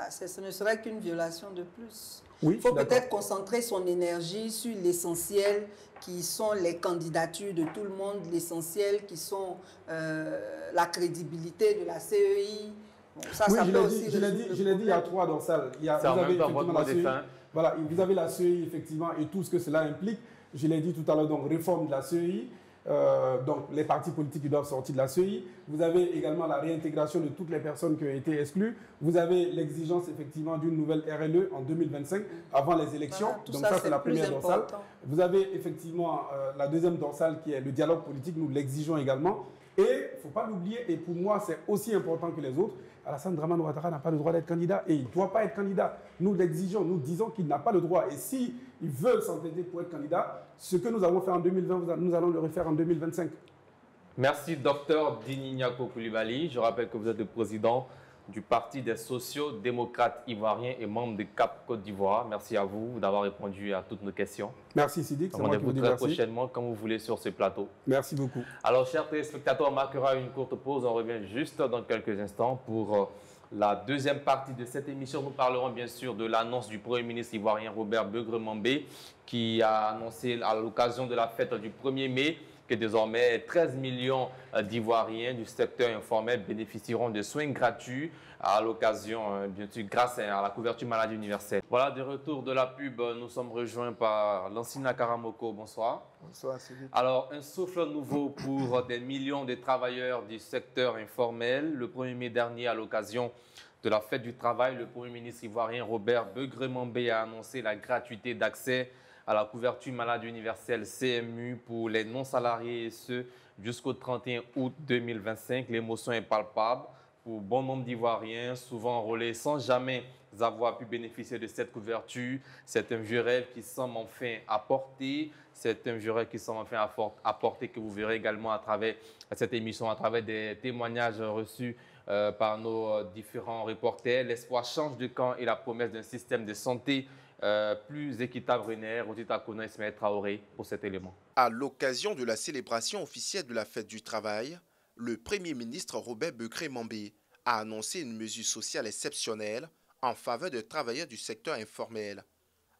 Ce ne serait qu'une violation de plus. Oui, il faut peut-être concentrer son énergie sur l'essentiel qui sont les candidatures de tout le monde, l'essentiel qui sont la crédibilité de la CEI. Bon, ça, oui, ça peut aussi je l'ai dit, il y a 3 dorsales. Vous avez effectivement la CEI, voilà, vous avez la CEI, effectivement, et tout ce que cela implique. Je l'ai dit tout à l'heure, donc réforme de la CEI. Donc les partis politiques qui doivent sortir de la CEI. Vous avez également la réintégration de toutes les personnes qui ont été exclues. Vous avez l'exigence effectivement d'une nouvelle RLE en 2025 avant les élections. Voilà, donc ça c'est la première dorsale. Vous avez effectivement la deuxième dorsale qui est le dialogue politique. Nous l'exigeons également. Et il ne faut pas l'oublier, et pour moi c'est aussi important que les autres, Alassane Dramane Ouattara n'a pas le droit d'être candidat et il ne doit pas être candidat. Nous l'exigeons, nous disons qu'il n'a pas le droit. Et s'ils veulent s'entêter pour être candidat, ce que nous avons fait en 2020, nous allons le refaire en 2025. Merci, Dr Dinignako Coulibaly. Je rappelle que vous êtes le président du Parti des sociaux-démocrates ivoiriens et membre de CAP Côte d'Ivoire. Merci à vous d'avoir répondu à toutes nos questions. Merci Sidik, c'est moi qui vous dis très prochainement, comme vous voulez, sur ce plateau. Merci beaucoup. Alors, chers téléspectateurs, on marquera une courte pause. On revient juste dans quelques instants pour la deuxième partie de cette émission. Nous parlerons bien sûr de l'annonce du Premier ministre ivoirien Robert Begremambé qui a annoncé à l'occasion de la fête du 1er mai que désormais 13 millions d'Ivoiriens du secteur informel bénéficieront de soins gratuits à l'occasion, bien sûr, grâce à la couverture maladie universelle. Voilà, de retour de la pub, nous sommes rejoints par Lansina Karamoko. Bonsoir. Bonsoir, Céline. Alors, un souffle nouveau pour des millions de travailleurs du secteur informel. Le 1er mai dernier, à l'occasion de la fête du travail, le Premier ministre ivoirien Robert Begremambé a annoncé la gratuité d'accès à la couverture maladie universelle CMU pour les non-salariés et ce jusqu'au 31 août 2025. L'émotion est palpable pour bon nombre d'Ivoiriens, souvent enrôlés sans jamais avoir pu bénéficier de cette couverture. C'est un vieux rêve qui semble enfin apporter. C'est un vieux rêve qui semble enfin apporter, que vous verrez également à travers cette émission, à travers des témoignages reçus par nos différents reporters. L'espoir change de camp et la promesse d'un système de santé plus équitable rénère. Odita Kona Ismaël Traoré pour cet élément. À l'occasion de la célébration officielle de la fête du travail, le Premier ministre Robert Begremambé a annoncé une mesure sociale exceptionnelle en faveur des travailleurs du secteur informel.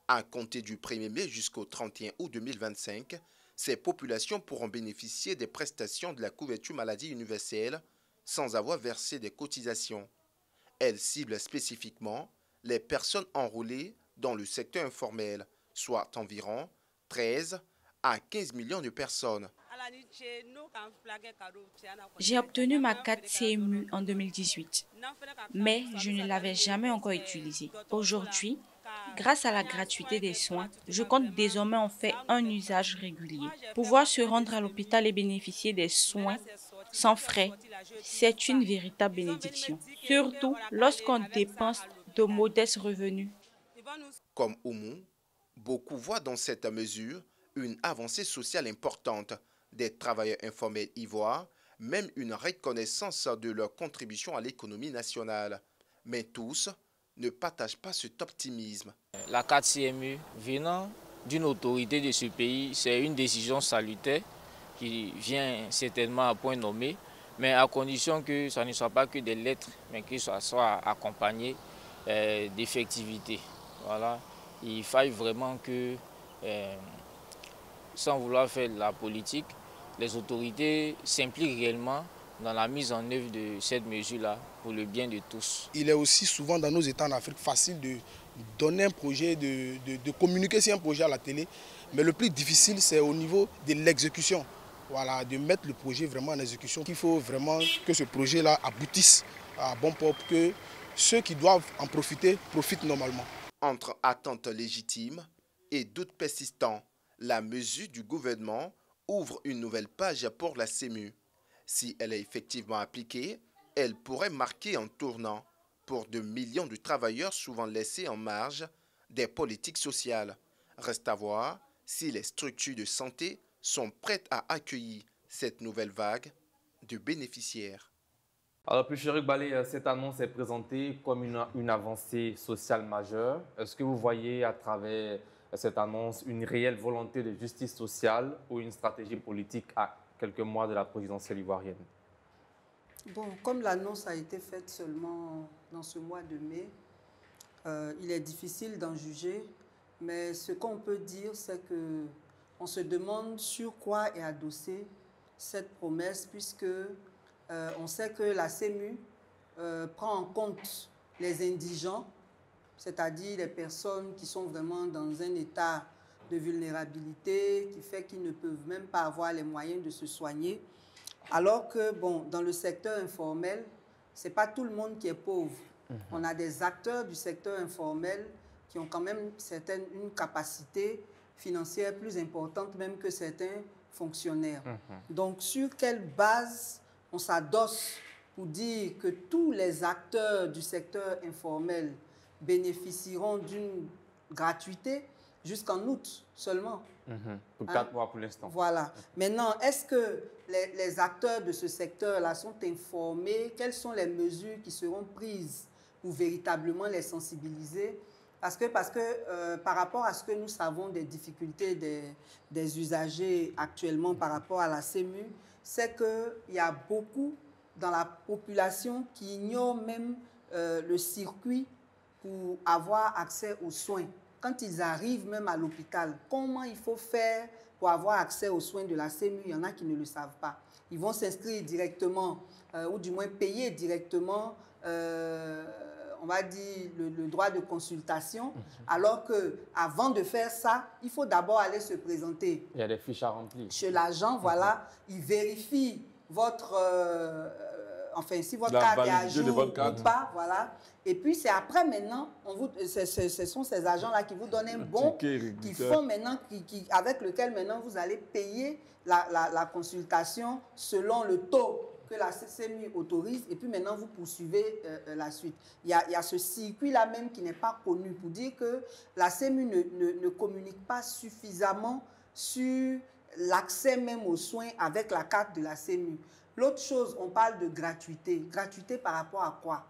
À compter du 1er mai jusqu'au 31 août 2025, ces populations pourront bénéficier des prestations de la couverture maladie universelle sans avoir versé des cotisations. Elle cible spécifiquement les personnes enrôlées dans le secteur informel, soit environ 13 à 15 millions de personnes. J'ai obtenu ma carte CMU en 2018, mais je ne l'avais jamais encore utilisée. Aujourd'hui, grâce à la gratuité des soins, je compte désormais en faire un usage régulier. Pouvoir se rendre à l'hôpital et bénéficier des soins sans frais, c'est une véritable bénédiction, surtout lorsqu'on dépense de modestes revenus. Comme Oumou, beaucoup voient dans cette mesure une avancée sociale importante des travailleurs informels ivoires, même une reconnaissance de leur contribution à l'économie nationale. Mais tous ne partagent pas cet optimisme. La carte CMU venant d'une autorité de ce pays, c'est une décision salutaire qui vient certainement à point nommé, mais à condition que ça ne soit pas que des lettres, mais que ça soit accompagné d'effectivité. Voilà. Il faille vraiment que, sans vouloir faire de la politique, les autorités s'impliquent réellement dans la mise en œuvre de cette mesure-là pour le bien de tous. Il est aussi souvent dans nos États en Afrique facile de donner un projet, de communiquer sur un projet à la télé, mais le plus difficile c'est au niveau de l'exécution. Voilà, de mettre le projet vraiment en exécution. Il faut vraiment que ce projet-là aboutisse à bon port, que ceux qui doivent en profiter profitent normalement. Entre attentes légitimes et doutes persistants, la mesure du gouvernement ouvre une nouvelle page pour la CEMU. Si elle est effectivement appliquée, elle pourrait marquer un tournant pour de millions de travailleurs souvent laissés en marge des politiques sociales. Reste à voir si les structures de santé sont prêtes à accueillir cette nouvelle vague de bénéficiaires. Alors, plus Chéric Balé, cette annonce est présentée comme une avancée sociale majeure. Est-ce que vous voyez à travers cette annonce une réelle volonté de justice sociale ou une stratégie politique à quelques mois de la présidentielle ivoirienne? Bon, comme l'annonce a été faite seulement dans ce mois de mai, il est difficile d'en juger, mais ce qu'on peut dire, c'est qu'on se demande sur quoi est adossée cette promesse, puisque on sait que la CEMU prend en compte les indigents, c'est-à-dire les personnes qui sont vraiment dans un état de vulnérabilité, qui fait qu'ils ne peuvent même pas avoir les moyens de se soigner. Alors que, bon, dans le secteur informel, ce n'est pas tout le monde qui est pauvre. On a des acteurs du secteur informel qui ont quand même une capacité financière plus importante même que certains fonctionnaires. Donc, sur quelle base on s'adosse pour dire que tous les acteurs du secteur informel bénéficieront d'une gratuité jusqu'en août seulement? Pour 4 mois pour l'instant. Voilà. Maintenant, est-ce que les acteurs de ce secteur-là sont informés? Quelles sont les mesures qui seront prises pour véritablement les sensibiliser? Parce que par rapport à ce que nous savons des difficultés des usagers actuellement par rapport à la CEMU, c'est qu'il y a beaucoup dans la population qui ignorent même le circuit pour avoir accès aux soins. Quand ils arrivent même à l'hôpital, comment il faut faire pour avoir accès aux soins de la CEMU? Il y en a qui ne le savent pas. Ils vont s'inscrire directement, ou du moins payer directement, on va dire, le droit de consultation, alors qu'avant de faire ça, il faut d'abord aller se présenter. Il y a des fiches à remplir. Chez l'agent, voilà, il vérifie votre... enfin, si votre carte est à jour ou pas, voilà. Et puis, c'est après, maintenant, ce sont ces agents-là qui vous donnent un bon, avec lequel, maintenant, vous allez payer la consultation selon le taux que la CEMU autorise. Et puis, maintenant, vous poursuivez la suite. Il y a ce circuit-là même qui n'est pas connu pour dire que la CEMU ne communique pas suffisamment sur l'accès même aux soins avec la carte de la CEMU. L'autre chose, on parle de gratuité. Gratuité par rapport à quoi?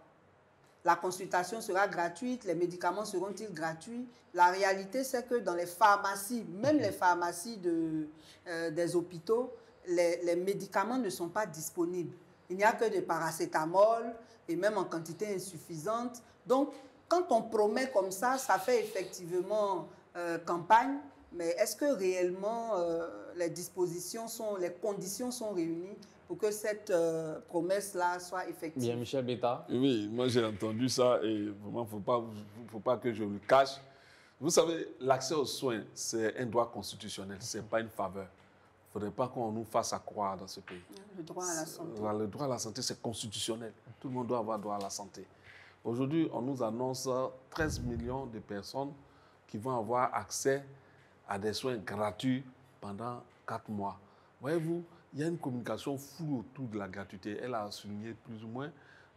La consultation sera gratuite, les médicaments seront-ils gratuits? La réalité, c'est que dans les pharmacies, même les pharmacies des hôpitaux, les médicaments ne sont pas disponibles. Il n'y a que des paracétamol, et même en quantité insuffisante. Donc, quand on promet comme ça, ça fait effectivement campagne, mais est-ce que réellement les conditions sont réunies pour que cette promesse-là soit effective? Bien, Michel Betta. Oui, moi j'ai entendu ça et vraiment, il ne faut pas que je le cache. Vous savez, l'accès aux soins, c'est un droit constitutionnel, ce n'est pas une faveur. Il ne faudrait pas qu'on nous fasse croire dans ce pays. Le droit à la santé. Le droit à la santé, c'est constitutionnel. Tout le monde doit avoir droit à la santé. Aujourd'hui, on nous annonce 13 millions de personnes qui vont avoir accès à des soins gratuits pendant 4 mois. Voyez-vous, il y a une communication floue autour de la gratuité. Elle a souligné plus ou moins.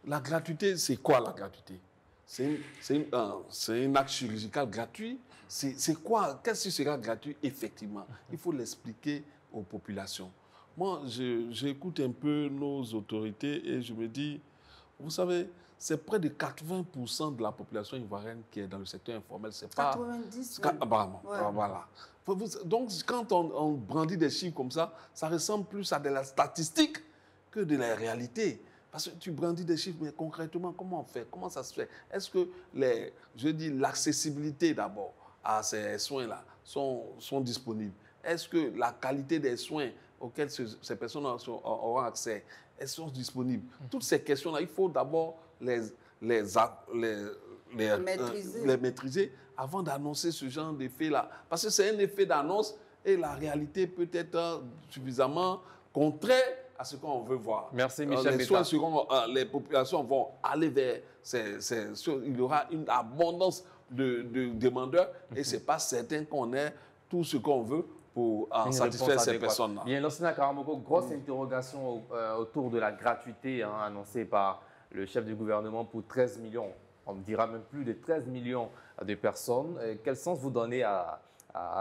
La gratuité, c'est quoi la gratuité? C'est un acte chirurgical gratuit? C'est quoi? Qu'est-ce qui sera gratuit effectivement? Il faut l'expliquer aux populations. moi, j'écoute un peu nos autorités et je me dis, vous savez, c'est près de 80% de la population ivoirienne qui est dans le secteur informel. C'est pas 90. Voilà. Donc, quand on brandit des chiffres comme ça ressemble plus à de la statistique que de la réalité. Parce que tu brandis des chiffres, mais concrètement, comment on fait? Comment ça se fait? Est-ce que l'accessibilité d'abord à ces soins-là sont disponibles? Est-ce que la qualité des soins auxquels ces personnes auront accès, elles sont disponibles? Toutes ces questions-là, il faut d'abord les maîtriser avant d'annoncer ce genre d'effet-là. Parce que c'est un effet d'annonce et la réalité peut être suffisamment contraire à ce qu'on veut voir. Merci Michel Betta. Les populations vont aller vers il y aura une abondance de demandeurs et ce n'est pas certain qu'on ait tout ce qu'on veut pour satisfaire ces personnes-là. Bien, Lansana Karamoko, grosse interrogation autour de la gratuité annoncée par le chef du gouvernement pour 13 millions, on me dira même plus de 13 millions de personnes. Quel sens vous donnez à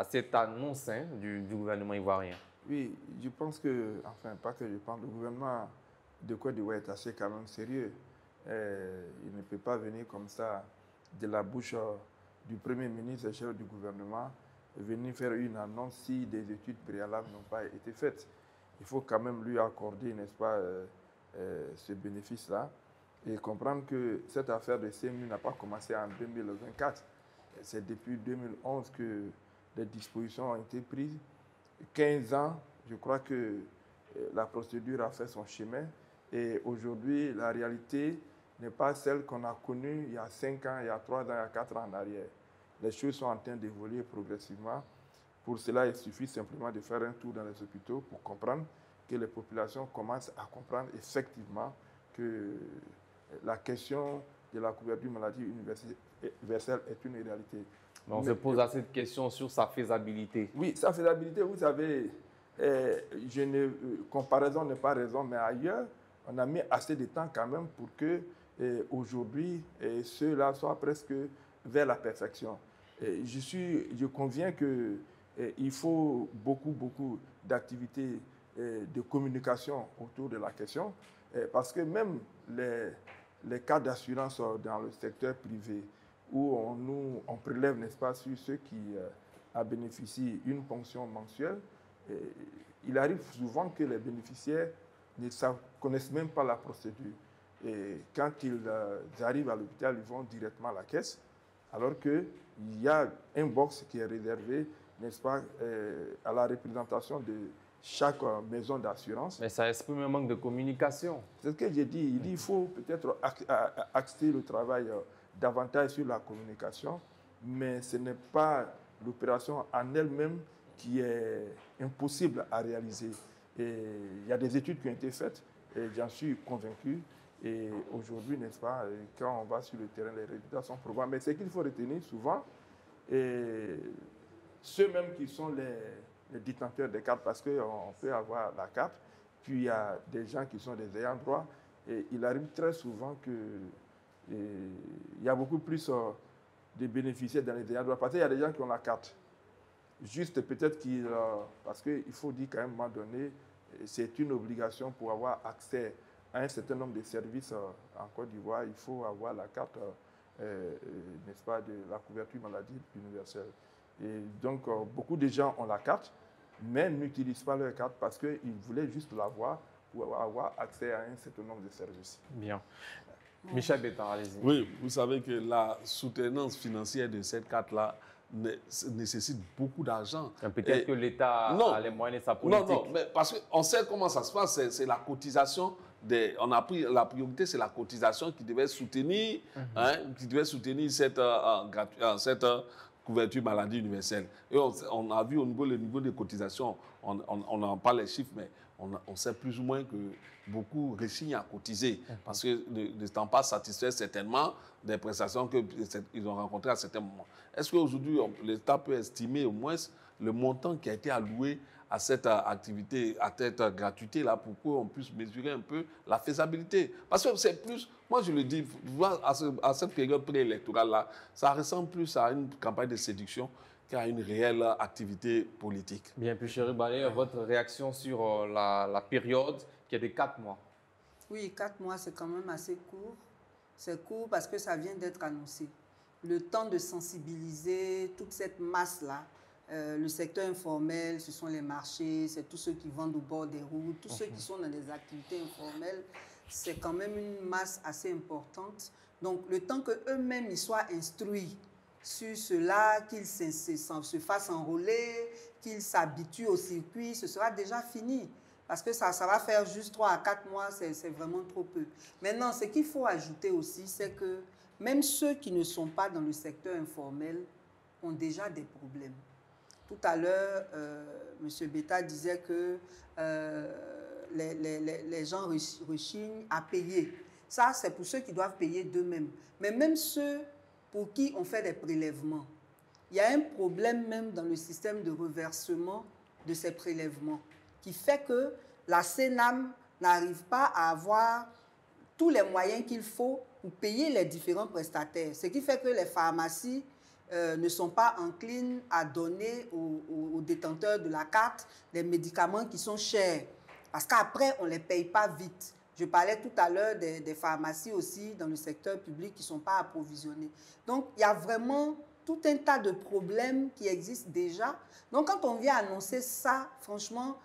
cette annonce du gouvernement ivoirien? Oui, je pense que, enfin, pas que je pense, le gouvernement de Côte d'Ivoire est assez quand même sérieux. Il ne peut pas venir comme ça de la bouche du Premier ministre et chef du gouvernement, venir faire une annonce si des études préalables n'ont pas été faites. Il faut quand même lui accorder, n'est-ce pas, ce bénéfice-là et comprendre que cette affaire de CMU n'a pas commencé en 2024. C'est depuis 2011 que les dispositions ont été prises. 15 ans, je crois que la procédure a fait son chemin et aujourd'hui, la réalité n'est pas celle qu'on a connue il y a 5 ans, il y a 3 ans, il y a 4 ans en arrière. Les choses sont en train d'évoluer progressivement. Pour cela, il suffit simplement de faire un tour dans les hôpitaux pour comprendre que les populations commencent à comprendre effectivement que la question de la couverture maladie universelle est une réalité. On se pose assez de questions sur sa faisabilité. Oui, sa faisabilité, vous savez, comparaison n'est pas raison, mais ailleurs, on a mis assez de temps quand même pour que aujourd'hui, ceux-là soient presque vers la perfection. Je conviens qu'il faut beaucoup d'activités de communication autour de la question, parce que même les cas d'assurance dans le secteur privé, où on prélève, n'est-ce pas, sur ceux qui bénéficient d'une ponction mensuelle, il arrive souvent que les bénéficiaires ne connaissent même pas la procédure. Et quand ils arrivent à l'hôpital, ils vont directement à la caisse, alors qu'il y a un box qui est réservé, n'est-ce pas, à la représentation de chaque maison d'assurance. Mais ça exprime un manque de communication. C'est ce que j'ai dit. Il faut peut-être axer le travail davantage sur la communication, mais ce n'est pas l'opération en elle-même qui est impossible à réaliser. Et il y a des études qui ont été faites, et j'en suis convaincu. Et aujourd'hui, n'est-ce pas, quand on va sur le terrain, les résultats sont probants. Mais ce qu'il faut retenir souvent, ceux-mêmes qui sont les détenteurs des cartes, parce qu'on peut avoir la carte, puis il y a des gens qui sont des ayants droit, et il arrive très souvent que il y a beaucoup plus de bénéficiaires dans les ayants droit, parce qu'il y a des gens qui ont la carte. Juste peut-être parce qu'il faut dire qu'à un moment donné, c'est une obligation pour avoir accès à un certain nombre de services en Côte d'Ivoire, il faut avoir la carte, n'est-ce pas, de la couverture maladie universelle. Et donc, beaucoup de gens ont la carte, mais n'utilisent pas leur carte parce qu'ils voulaient juste l'avoir pour avoir accès à un certain nombre de services. Bien. Michel Betta, allez-y. Oui, vous savez que la soutenance financière de cette carte-là nécessite beaucoup d'argent. Peut-être que l'État a les moyens de sa politique. Non, mais parce qu'on sait comment ça se passe, c'est la cotisation. On a pris la priorité, c'est la cotisation qui devait soutenir, cette couverture maladie universelle. Et on a vu le niveau des cotisations, on n'en parle les chiffres, mais on sait plus ou moins que beaucoup réussissent à cotiser parce que n'étant pas satisfaits certainement des prestations qu'ils ont rencontrées à certains moments. Est-ce qu'aujourd'hui, l'État peut estimer au moins le montant qui a été alloué à cette activité, à cette gratuité-là, pour qu'on puisse mesurer un peu la faisabilité? Parce que c'est plus Moi, je le dis, à cette période préélectorale-là, ça ressemble plus à une campagne de séduction qu'à une réelle activité politique. Bien, puis chéri Balé, votre réaction sur la période qui est de 4 mois? Oui, 4 mois, c'est quand même assez court. C'est court parce que ça vient d'être annoncé. Le temps de sensibiliser toute cette masse-là, le secteur informel, ce sont les marchés, c'est tous ceux qui vendent au bord des routes, tous ceux qui sont dans des activités informelles, c'est quand même une masse assez importante. Donc, le temps qu'eux-mêmes ils soient instruits sur cela, qu'ils se fassent enrôler, qu'ils s'habituent au circuit, ce sera déjà fini. Parce que ça va faire juste 3 à 4 mois, c'est vraiment trop peu. Maintenant, ce qu'il faut ajouter aussi, c'est que même ceux qui ne sont pas dans le secteur informel ont déjà des problèmes. Tout à l'heure, M. Betta disait que les gens rechignent à payer. Ça, c'est pour ceux qui doivent payer d'eux-mêmes. Mais même ceux pour qui on fait des prélèvements, il y a un problème même dans le système de reversement de ces prélèvements qui fait que la CNAM n'arrive pas à avoir tous les moyens qu'il faut pour payer les différents prestataires. Ce qui fait que les pharmacies ne sont pas enclines à donner aux détenteurs de la carte des médicaments qui sont chers. Parce qu'après, on ne les paye pas vite. Je parlais tout à l'heure des pharmacies aussi dans le secteur public qui ne sont pas approvisionnées. Donc, il y a vraiment tout un tas de problèmes qui existent déjà. Donc, quand on vient annoncer ça, franchement,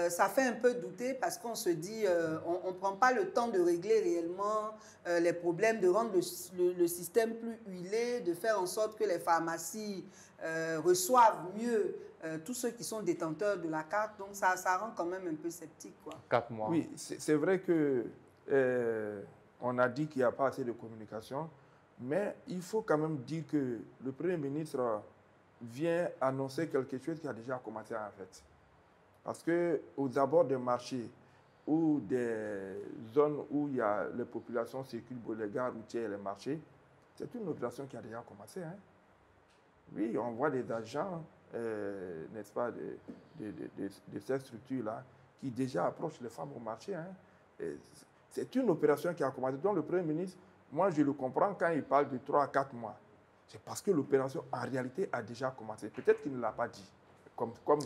ça fait un peu douter parce qu'on se dit, on ne prend pas le temps de régler réellement les problèmes, de rendre le système plus huilé, de faire en sorte que les pharmacies reçoivent mieux tous ceux qui sont détenteurs de la carte. Donc, ça rend quand même un peu sceptique, quoi. 4 mois. Oui, c'est vrai que on a dit qu'il n'y a pas assez de communication, mais il faut quand même dire que le Premier ministre vient annoncer quelque chose qui a déjà commencé en fait. Parce qu'aux abords des marchés ou des zones où il y a les populations circulent, les gares routières et les marchés, c'est une opération qui a déjà commencé. Hein. Oui, on voit des agents, n'est-ce pas, de ces structures-là qui déjà approchent les femmes au marché. Hein. C'est une opération qui a commencé. Donc le Premier ministre, moi je le comprends quand il parle de 3 à 4 mois. C'est parce que l'opération en réalité a déjà commencé. Peut-être qu'il ne l'a pas dit.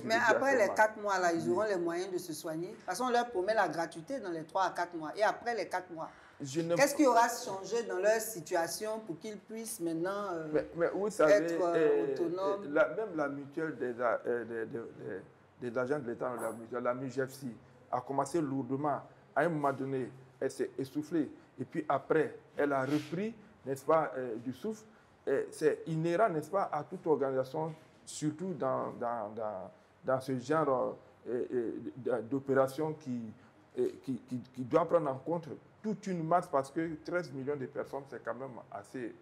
Mais après les 4 mois, là, ils auront les moyens de se soigner. De toute façon, on leur promet la gratuité dans les 3 à 4 mois. Et après les 4 mois, qu'est-ce qui aura changé dans leur situation pour qu'ils puissent maintenant mais vous savez, être autonomes? Même la mutuelle des agents de l'État, la MUGFC, a commencé lourdement. À un moment donné, elle s'est essoufflée. Et puis après, elle a repris, n'est-ce pas, du souffle. C'est inhérent, n'est-ce pas, à toute organisation, surtout dans ce genre d'opération qui doit prendre en compte toute une masse, parce que 13 millions de personnes, c'est quand même assez.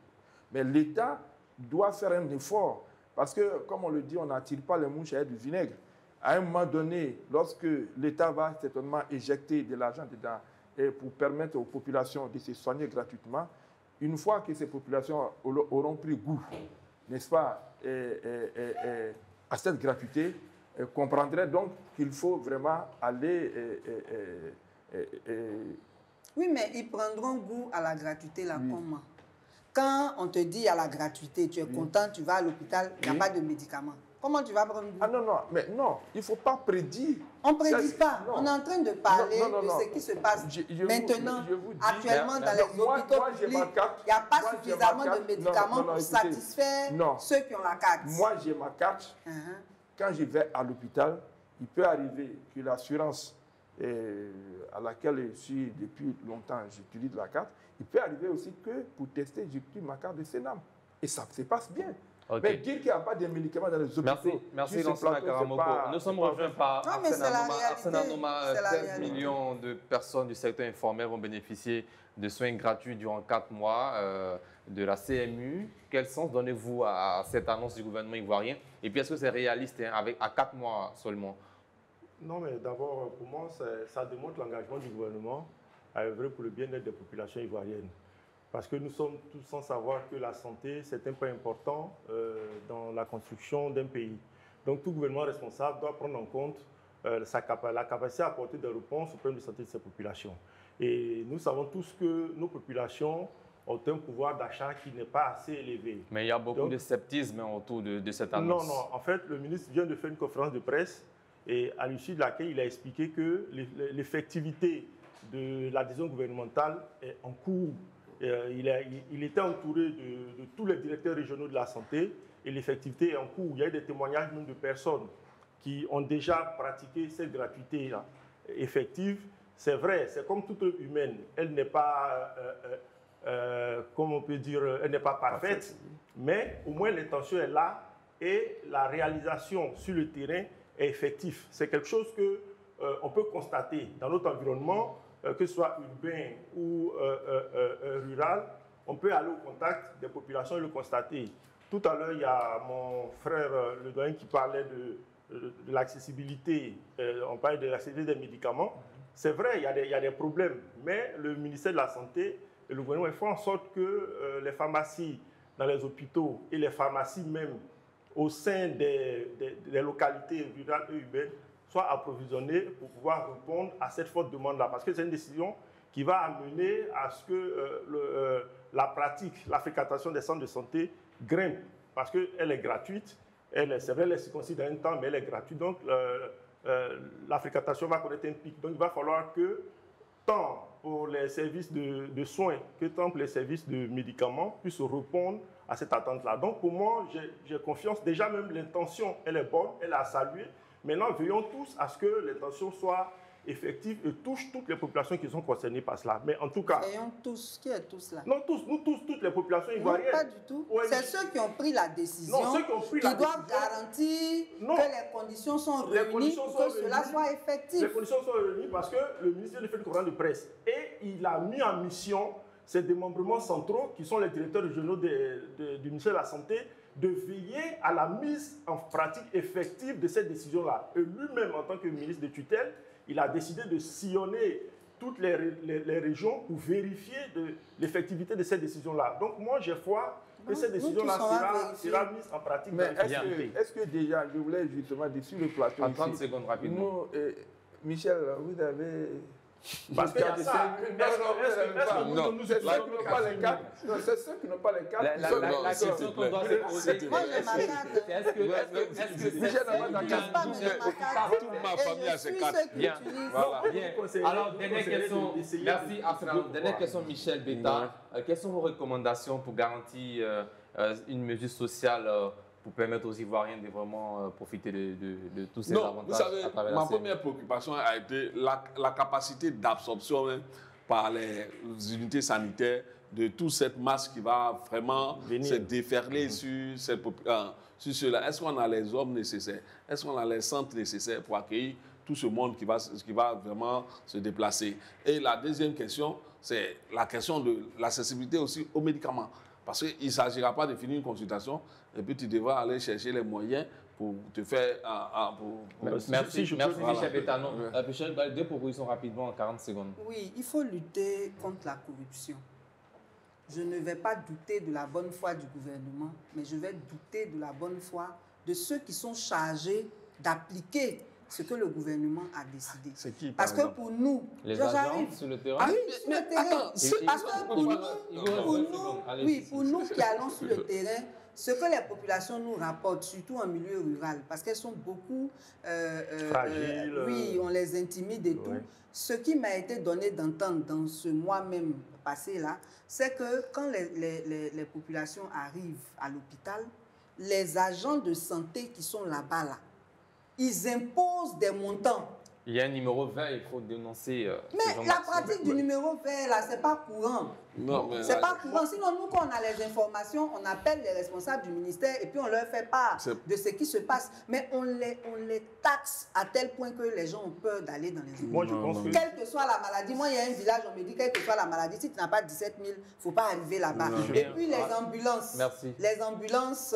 Mais l'État doit faire un effort, parce que, comme on le dit, on n'attire pas les mouches avec du vinaigre. À un moment donné, lorsque l'État va certainement éjecter de l'argent dedans et pour permettre aux populations de se soigner gratuitement, une fois que ces populations auront pris goût, n'est-ce pas, à cette gratuité, comprendrait donc qu'il faut vraiment aller... Oui, mais ils prendront goût à la gratuité, là, comment? Quand on te dit à la gratuité, tu es content, tu vas à l'hôpital, il n'y a pas de médicaments. Comment tu vas prendre goût? Ah non, non, mais non, il ne faut pas prédire. On ne prédit pas. Non. On est en train de parler de ce qui se passe maintenant, actuellement dans les hôpitaux publics. Il n'y a pas suffisamment de médicaments pour satisfaire ceux qui ont la carte. Moi, j'ai ma carte. Quand je vais à l'hôpital, il peut arriver que l'assurance à laquelle je suis depuis longtemps, j'utilise la carte, il peut arriver aussi que pour tester, j'utilise ma carte de CNAM. Et ça se passe bien. Okay. Mais dire qu'il n'y a pas de médicaments dans les hôpitaux. Merci Lansana Karamoko. Nous sommes rejoints par Arsène Anoma. 13 millions de personnes du secteur informel vont bénéficier de soins gratuits durant 4 mois de la CMU. Quel sens donnez-vous à cette annonce du gouvernement ivoirien? Et puis, est-ce que c'est réaliste à 4 mois seulement? Non, mais d'abord, pour moi, ça démontre l'engagement du gouvernement à œuvrer pour le bien-être des populations ivoiriennes. Parce que nous sommes tous sans savoir que la santé, c'est un point important dans la construction d'un pays. Donc tout gouvernement responsable doit prendre en compte la capacité à apporter des réponses aux problèmes de santé de ces populations. Et nous savons tous que nos populations ont un pouvoir d'achat qui n'est pas assez élevé. Mais il y a beaucoup de sceptisme autour de cette annonce. Non, en fait, le ministre vient de faire une conférence de presse et à l'issue de laquelle il a expliqué que l'effectivité de l'adhésion gouvernementale est en cours. Il était entouré de tous les directeurs régionaux de la santé et l'effectivité est en cours. Il y a eu des témoignages même de personnes qui ont déjà pratiqué cette gratuité-là effective. C'est vrai, c'est comme toute humaine. Elle n'est pas, comme on peut dire, elle n'est pas parfaite, mais au moins l'intention est là et la réalisation sur le terrain est effective. C'est quelque chose qu'on peut constater dans notre environnement, que ce soit urbain ou rural. On peut aller au contact des populations et le constater. Tout à l'heure, il y a mon frère, le doyen, qui parlait de l'accessibilité. On parlait de l'accessibilité des médicaments. C'est vrai, il y a des problèmes, mais le ministère de la Santé et le gouvernement font en sorte que les pharmacies dans les hôpitaux et les pharmacies même au sein des localités rurales et urbaines soient approvisionnées pour pouvoir répondre à cette forte demande-là. Parce que c'est une décision qui va amener à ce que la pratique, la fréquentation des centres de santé grimpe, parce qu'elle est gratuite. C'est vrai, elle est circonscrite dans un temps, mais elle est gratuite. Donc, la fréquentation va connaître un pic. Donc, il va falloir que, tant pour les services de soins que tant pour les services de médicaments, puissent répondre à cette attente-là. Donc, pour moi, j'ai confiance. Déjà, même l'intention, elle est bonne, elle est à saluer. Maintenant, veillons tous à ce que l'intention soit effective et touche toutes les populations qui sont concernées par cela. Mais en tout cas... Veillons tous. Qui est tous là? Non, tous, nous tous, toutes les populations ivoiriennes. Non, pas du tout. Ouais, c'est ceux qui ont pris la décision, qui doivent garantir que les conditions sont réunies pour que cela soit effectif. Les conditions sont réunies parce que le ministère a fait une conférence de presse et il a mis en mission ces démembrements centraux qui sont les directeurs régionaux du ministère de la Santé de veiller à la mise en pratique effective de cette décision-là. Et lui-même, en tant que ministre de tutelle, il a décidé de sillonner toutes les régions pour vérifier l'effectivité de cette décision-là. Donc moi, j'ai foi que cette décision-là sera mise en pratique. Mais est-ce que déjà, je voulais justement dire sur le plateau en 30 secondes rapidement. Nous, Michel, vous avez... Parce qu'il y a ça. Non, c'est ceux qui n'ont pas les cartes. Non, c'est ceux qui n'ont pas les cartes. La question qu'on doit se poser, moi j'ai ma carte. Est-ce que Michel n'a pas ta carte? Toute ma famille a ses cartes. Bien. Alors, dernière question. Merci, Arsenal. Dernière question, Michel Beta. Quelles sont vos recommandations pour garantir une mesure sociale pour permettre aux Ivoiriens de vraiment profiter de tous ces avantages? Vous savez, à travers ma la CMU. première préoccupation a été la capacité d'absorption par les unités sanitaires de toute cette masse qui va vraiment se déferler sur cela. Est-ce qu'on a les hommes nécessaires? Est-ce qu'on a les centres nécessaires pour accueillir tout ce monde qui va vraiment se déplacer? Et la deuxième question, c'est la question de l'accessibilité aussi aux médicaments. Parce qu'il ne s'agira pas de finir une consultation et puis tu devras aller chercher les moyens pour te faire... Merci, Michel Bétanon. Michel, deux propositions rapidement en 40 secondes. Oui, il faut lutter contre la corruption. Je ne vais pas douter de la bonne foi du gouvernement, mais je vais douter de la bonne foi de ceux qui sont chargés d'appliquer ce que le gouvernement a décidé. C'est qui, parce que pour nous, les agents sur le terrain. Oui, sur le terrain. Parce que pour nous qui allons sur le terrain, ce que les populations nous rapportent, surtout en milieu rural, parce qu'elles sont beaucoup fragiles. Oui, on les intimide et tout. Ce qui m'a été donné d'entendre dans ce mois même passé-là, c'est que quand les populations arrivent à l'hôpital, les agents de santé qui sont là-bas, ils imposent des montants. Il y a un numéro vert, il faut dénoncer. Mais la pratique du numéro vert, là, c'est pas courant. C'est pas courant. Sinon, nous, quand on a les informations, on appelle les responsables du ministère et puis on leur fait part de ce qui se passe. Mais on les taxe à tel point que les gens ont peur d'aller dans les hôpitaux. Moi, je pense que... Quelle que soit la maladie, moi, il y a un village, on me dit, quelle que soit la maladie, si tu n'as pas 17 000, il ne faut pas arriver là-bas. Et puis les ambulances. Merci. Les ambulances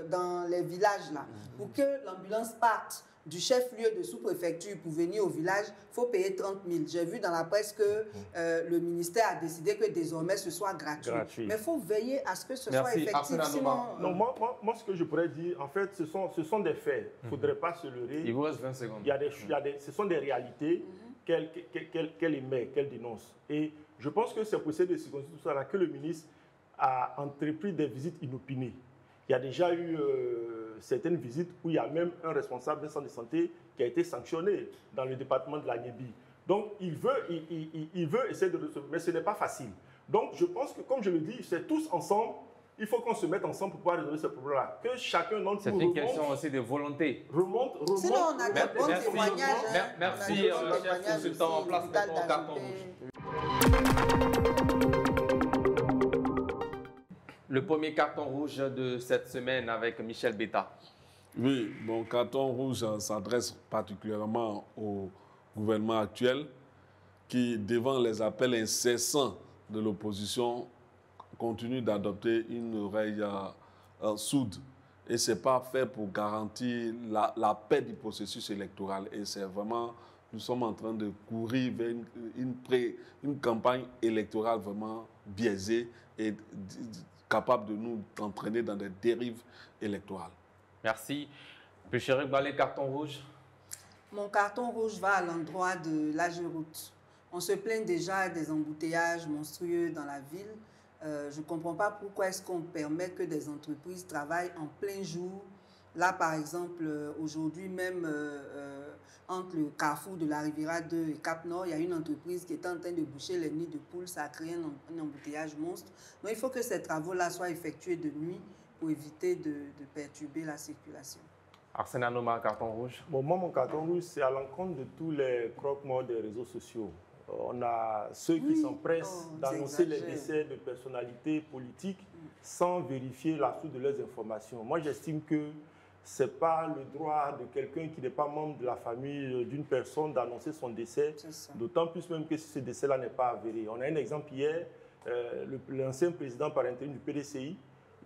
dans les villages, là, pour que l'ambulance parte du chef-lieu de sous-préfecture pour venir au village, il faut payer 30 000. J'ai vu dans la presse que le ministère a décidé que désormais ce soit gratuit. Mais il faut veiller à ce que ce soit effectif. Sinon, non, moi, ce que je pourrais dire, en fait, ce sont des faits. Il ne faudrait pas se leurrer. Il vous reste 20 secondes. Ce sont des réalités. qu'elle émet, qu'elle dénonce. Et je pense que c'est pour ces circonstances que le ministre a entrepris des visites inopinées. Il y a déjà eu certaines visites où il y a même un responsable d'un centre de santé qui a été sanctionné dans le département de la Niébi. Donc, il veut essayer de recevoir, mais ce n'est pas facile. Donc, je pense que, comme je le dis, c'est tous ensemble. Il faut qu'on se mette ensemble pour pouvoir résoudre ce problème-là. Que chacun d'entre nous c'est une question aussi de volonté. Remonte. Sinon, on a des bons témoignages. Merci, chef consultant. En place maintenant au carton rouge. Le premier carton rouge de cette semaine avec Michel Betta. Oui, mon carton rouge s'adresse particulièrement au gouvernement actuel qui, devant les appels incessants de l'opposition, continue d'adopter une oreille sourde. Et ce n'est pas fait pour garantir la paix du processus électoral. Et c'est vraiment, nous sommes en train de courir vers une campagne électorale vraiment biaisée et capable de nous entraîner dans des dérives électorales. Merci. Péchéric Balé, carton rouge. Mon carton rouge va à l'endroit de l'AGEROUTE. On se plaint déjà des embouteillages monstrueux dans la ville. Je ne comprends pas pourquoi est-ce qu'on permet que des entreprises travaillent en plein jour. Là, par exemple, aujourd'hui même, entre le carrefour de la Riviera 2 et Cap-Nord, il y a une entreprise qui est en train de boucher les nids de poules. Ça a créé un embouteillage monstre. Donc, il faut que ces travaux-là soient effectués de nuit pour éviter de perturber la circulation. Arsène Anoma, carton rouge. Bon, moi, mon carton rouge, c'est à l'encontre de tous les croque-morts des réseaux sociaux. On a ceux qui s'empressent d'annoncer les décès de personnalités politiques sans vérifier la source de leurs informations. Moi, j'estime que ce n'est pas le droit de quelqu'un qui n'est pas membre de la famille d'une personne d'annoncer son décès, d'autant plus même que ce décès-là n'est pas avéré. On a un exemple hier, l'ancien président par intérim du PDCI,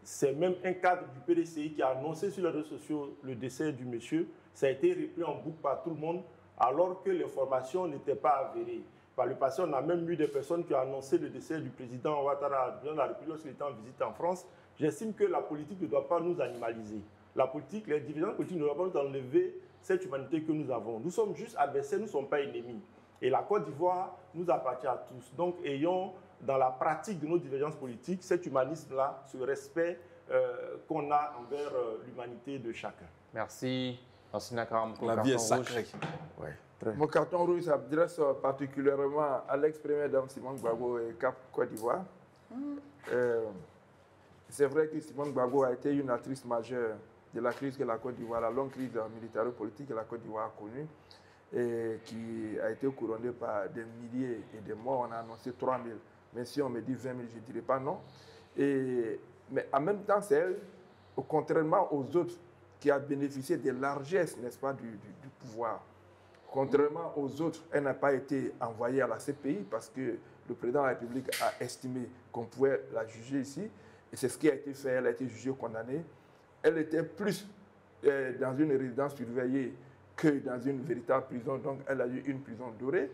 c'est même un cadre du PDCI qui a annoncé sur les réseaux sociaux le décès du monsieur. Ça a été repris en boucle par tout le monde, alors que l'information n'était pas avérée. Par le passé, on a même eu des personnes qui ont annoncé le décès du président Ouattara, du président de la République, lorsqu'il était en visite en France. J'estime que la politique ne doit pas nous animaliser. La politique, les dividendes politiques ne doivent pas nous enlever cette humanité que nous avons. Nous sommes juste adversaires, nous ne sommes pas ennemis. Et la Côte d'Ivoire nous appartient à tous. Donc, ayons dans la pratique de nos divergences politiques cet humanisme-là, ce respect qu'on a envers l'humanité de chacun. Merci. La vie est sacrée. Ouais. Mon carton rouge s'adresse particulièrement à l'ex-première dame Simone Gbagbo et Cap Côte d'Ivoire. C'est vrai que Simone Gbagbo a été une actrice majeure de la crise que la Côte d'Ivoire, la longue crise militaro-politique que la Côte d'Ivoire a connue, et qui a été couronnée par des milliers et des morts. On a annoncé 3 000. Mais si on me dit 20 000, je ne dirais pas non. Mais en même temps, c'est elle, contrairement aux autres, qui a bénéficié des largesses, n'est-ce pas, du pouvoir. Contrairement aux autres, elle n'a pas été envoyée à la CPI parce que le président de la République a estimé qu'on pouvait la juger ici. Et c'est ce qui a été fait. Elle a été jugée, condamnée. Elle était plus dans une résidence surveillée que dans une véritable prison. Donc, elle a eu une prison dorée.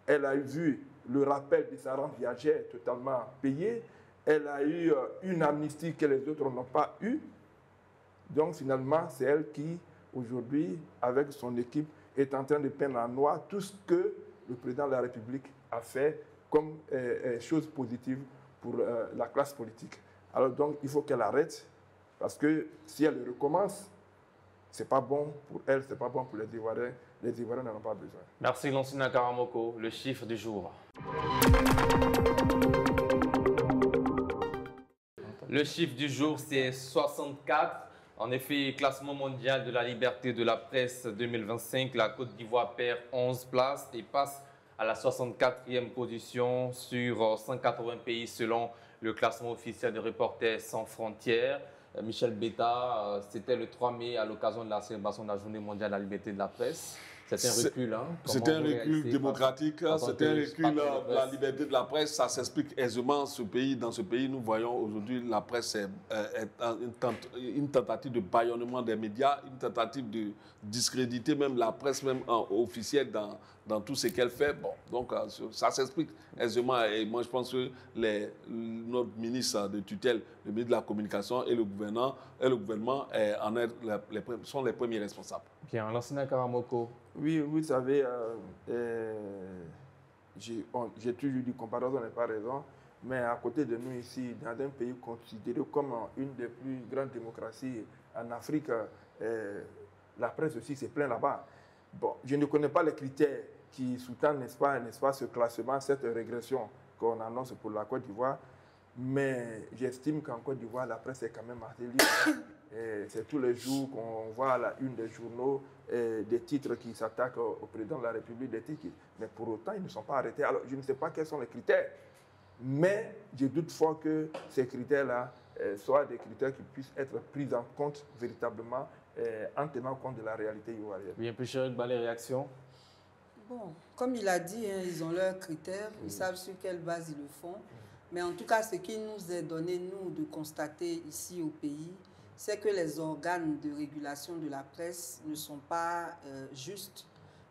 Elle a vu le rappel de sa rente viagère totalement payé. Elle a eu une amnistie que les autres n'ont pas eue. Donc, finalement, c'est elle qui, aujourd'hui, avec son équipe, est en train de peindre en noir tout ce que le président de la République a fait comme chose positive pour la classe politique. Alors donc, il faut qu'elle arrête, parce que si elle recommence, ce n'est pas bon pour elle, ce n'est pas bon pour les Ivoiriens. Les Ivoiriens n'en ont pas besoin. Merci, Lansina Karamoko. Le chiffre du jour. Le chiffre du jour, c'est 64. En effet, classement mondial de la liberté de la presse 2025, la Côte d'Ivoire perd 11 places et passe à la 64e position sur 180 pays selon le classement officiel de Reporters sans frontières. Michel Betta, c'était le 3 mai à l'occasion de la célébration de la Journée mondiale de la liberté de la presse. C'est un recul. Hein? C'est un recul démocratique, c'est un recul de la liberté de la presse. Ça s'explique aisément. Dans ce pays, nous voyons aujourd'hui la presse est une tentative de bâillonnement des médias, une tentative de discréditer même la presse même officielle dans tout ce qu'elle fait. Bon, donc ça s'explique aisément. Et moi, je pense que notre ministre de tutelle, le ministre de la Communication et le gouvernement sont les premiers responsables. Bien, Lansina Karamoko. Oui, vous savez, j'ai toujours dit comparaison n'est pas raison, mais à côté de nous ici, dans un pays considéré comme une des plus grandes démocraties en Afrique, la presse aussi se plaint là-bas. Bon, je ne connais pas les critères qui sous-tendent, n'est-ce pas, ce classement, cette régression qu'on annonce pour la Côte d'Ivoire, mais j'estime qu'en Côte d'Ivoire, la presse est quand même assez libre. C'est tous les jours qu'on voit à la une des journaux des titres qui s'attaquent au président de la République, des titres, mais pour autant, ils ne sont pas arrêtés. Alors, je ne sais pas quels sont les critères, mais je doute fort que ces critères-là soient des critères qui puissent être pris en compte véritablement en tenant compte de la réalité ivoirienne. Bien plus cher, les réactions. Bon, comme il a dit, hein, ils ont leurs critères, ils savent sur quelle base ils le font. Mais en tout cas, ce qui nous est donné, nous, de constater ici au pays, c'est que les organes de régulation de la presse ne sont pas justes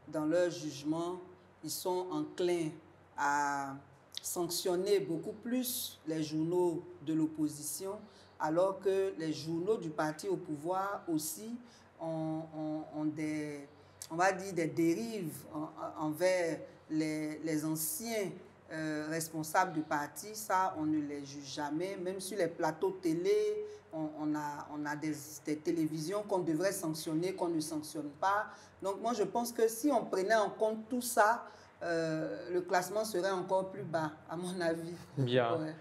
dans leur jugement. Ils sont enclins à sanctionner beaucoup plus les journaux de l'opposition, alors que les journaux du parti au pouvoir aussi ont des, on va dire, des dérives envers les anciens responsables du parti. Ça, on ne les juge jamais. Même sur les plateaux télé, on a des télévisions qu'on devrait sanctionner, qu'on ne sanctionne pas. Donc moi, je pense que si on prenait en compte tout ça, le classement serait encore plus bas, à mon avis. Bien. Ouais.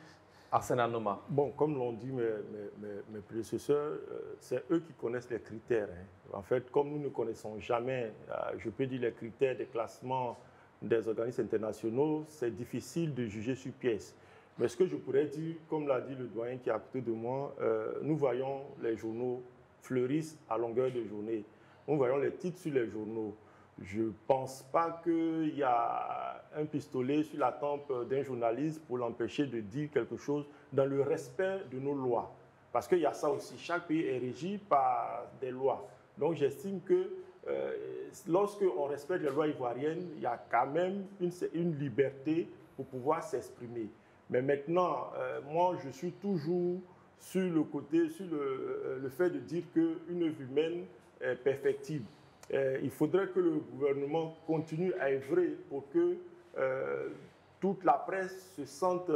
Arsène Anoma. Bon, comme l'ont dit mes prédécesseurs, c'est eux qui connaissent les critères. Hein. En fait, comme nous ne connaissons jamais, je peux dire, les critères de classement des organismes internationaux, c'est difficile de juger sur pièce. Mais ce que je pourrais dire, comme l'a dit le doyen qui est à côté de moi, nous voyons les journaux fleurissent à longueur de journée. Nous voyons les titres sur les journaux. Je ne pense pas qu'il y a un pistolet sur la tempe d'un journaliste pour l'empêcher de dire quelque chose dans le respect de nos lois. Parce qu'il y a ça aussi. Chaque pays est régi par des lois. Donc j'estime que lorsque on respecte les lois ivoiriennes, il y a quand même une liberté pour pouvoir s'exprimer. Mais maintenant, moi, je suis toujours sur le côté, sur le fait de dire qu'une œuvre humaine est perfectible. Il faudrait que le gouvernement continue à œuvrer pour que toute la presse se sente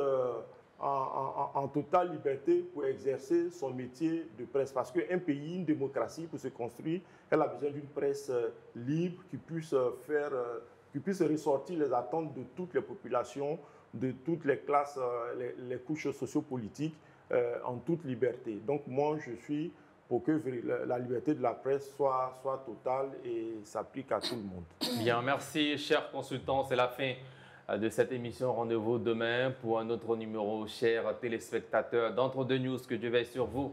en totale liberté pour exercer son métier de presse. Parce qu'un pays, une démocratie, pour se construire, elle a besoin d'une presse libre qui puisse ressortir les attentes de toutes les populations, de toutes les classes, les couches sociopolitiques, en toute liberté. Donc moi, je suis pour que la liberté de la presse soit totale et s'applique à tout le monde. Bien, merci, chers consultants. C'est la fin de cette émission. Rendez-vous demain pour un autre numéro, chers téléspectateurs d'Entre deux News, que Dieu veille sur vous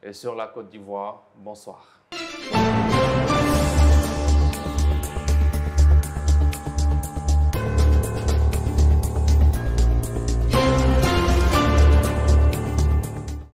et sur la Côte d'Ivoire. Bonsoir.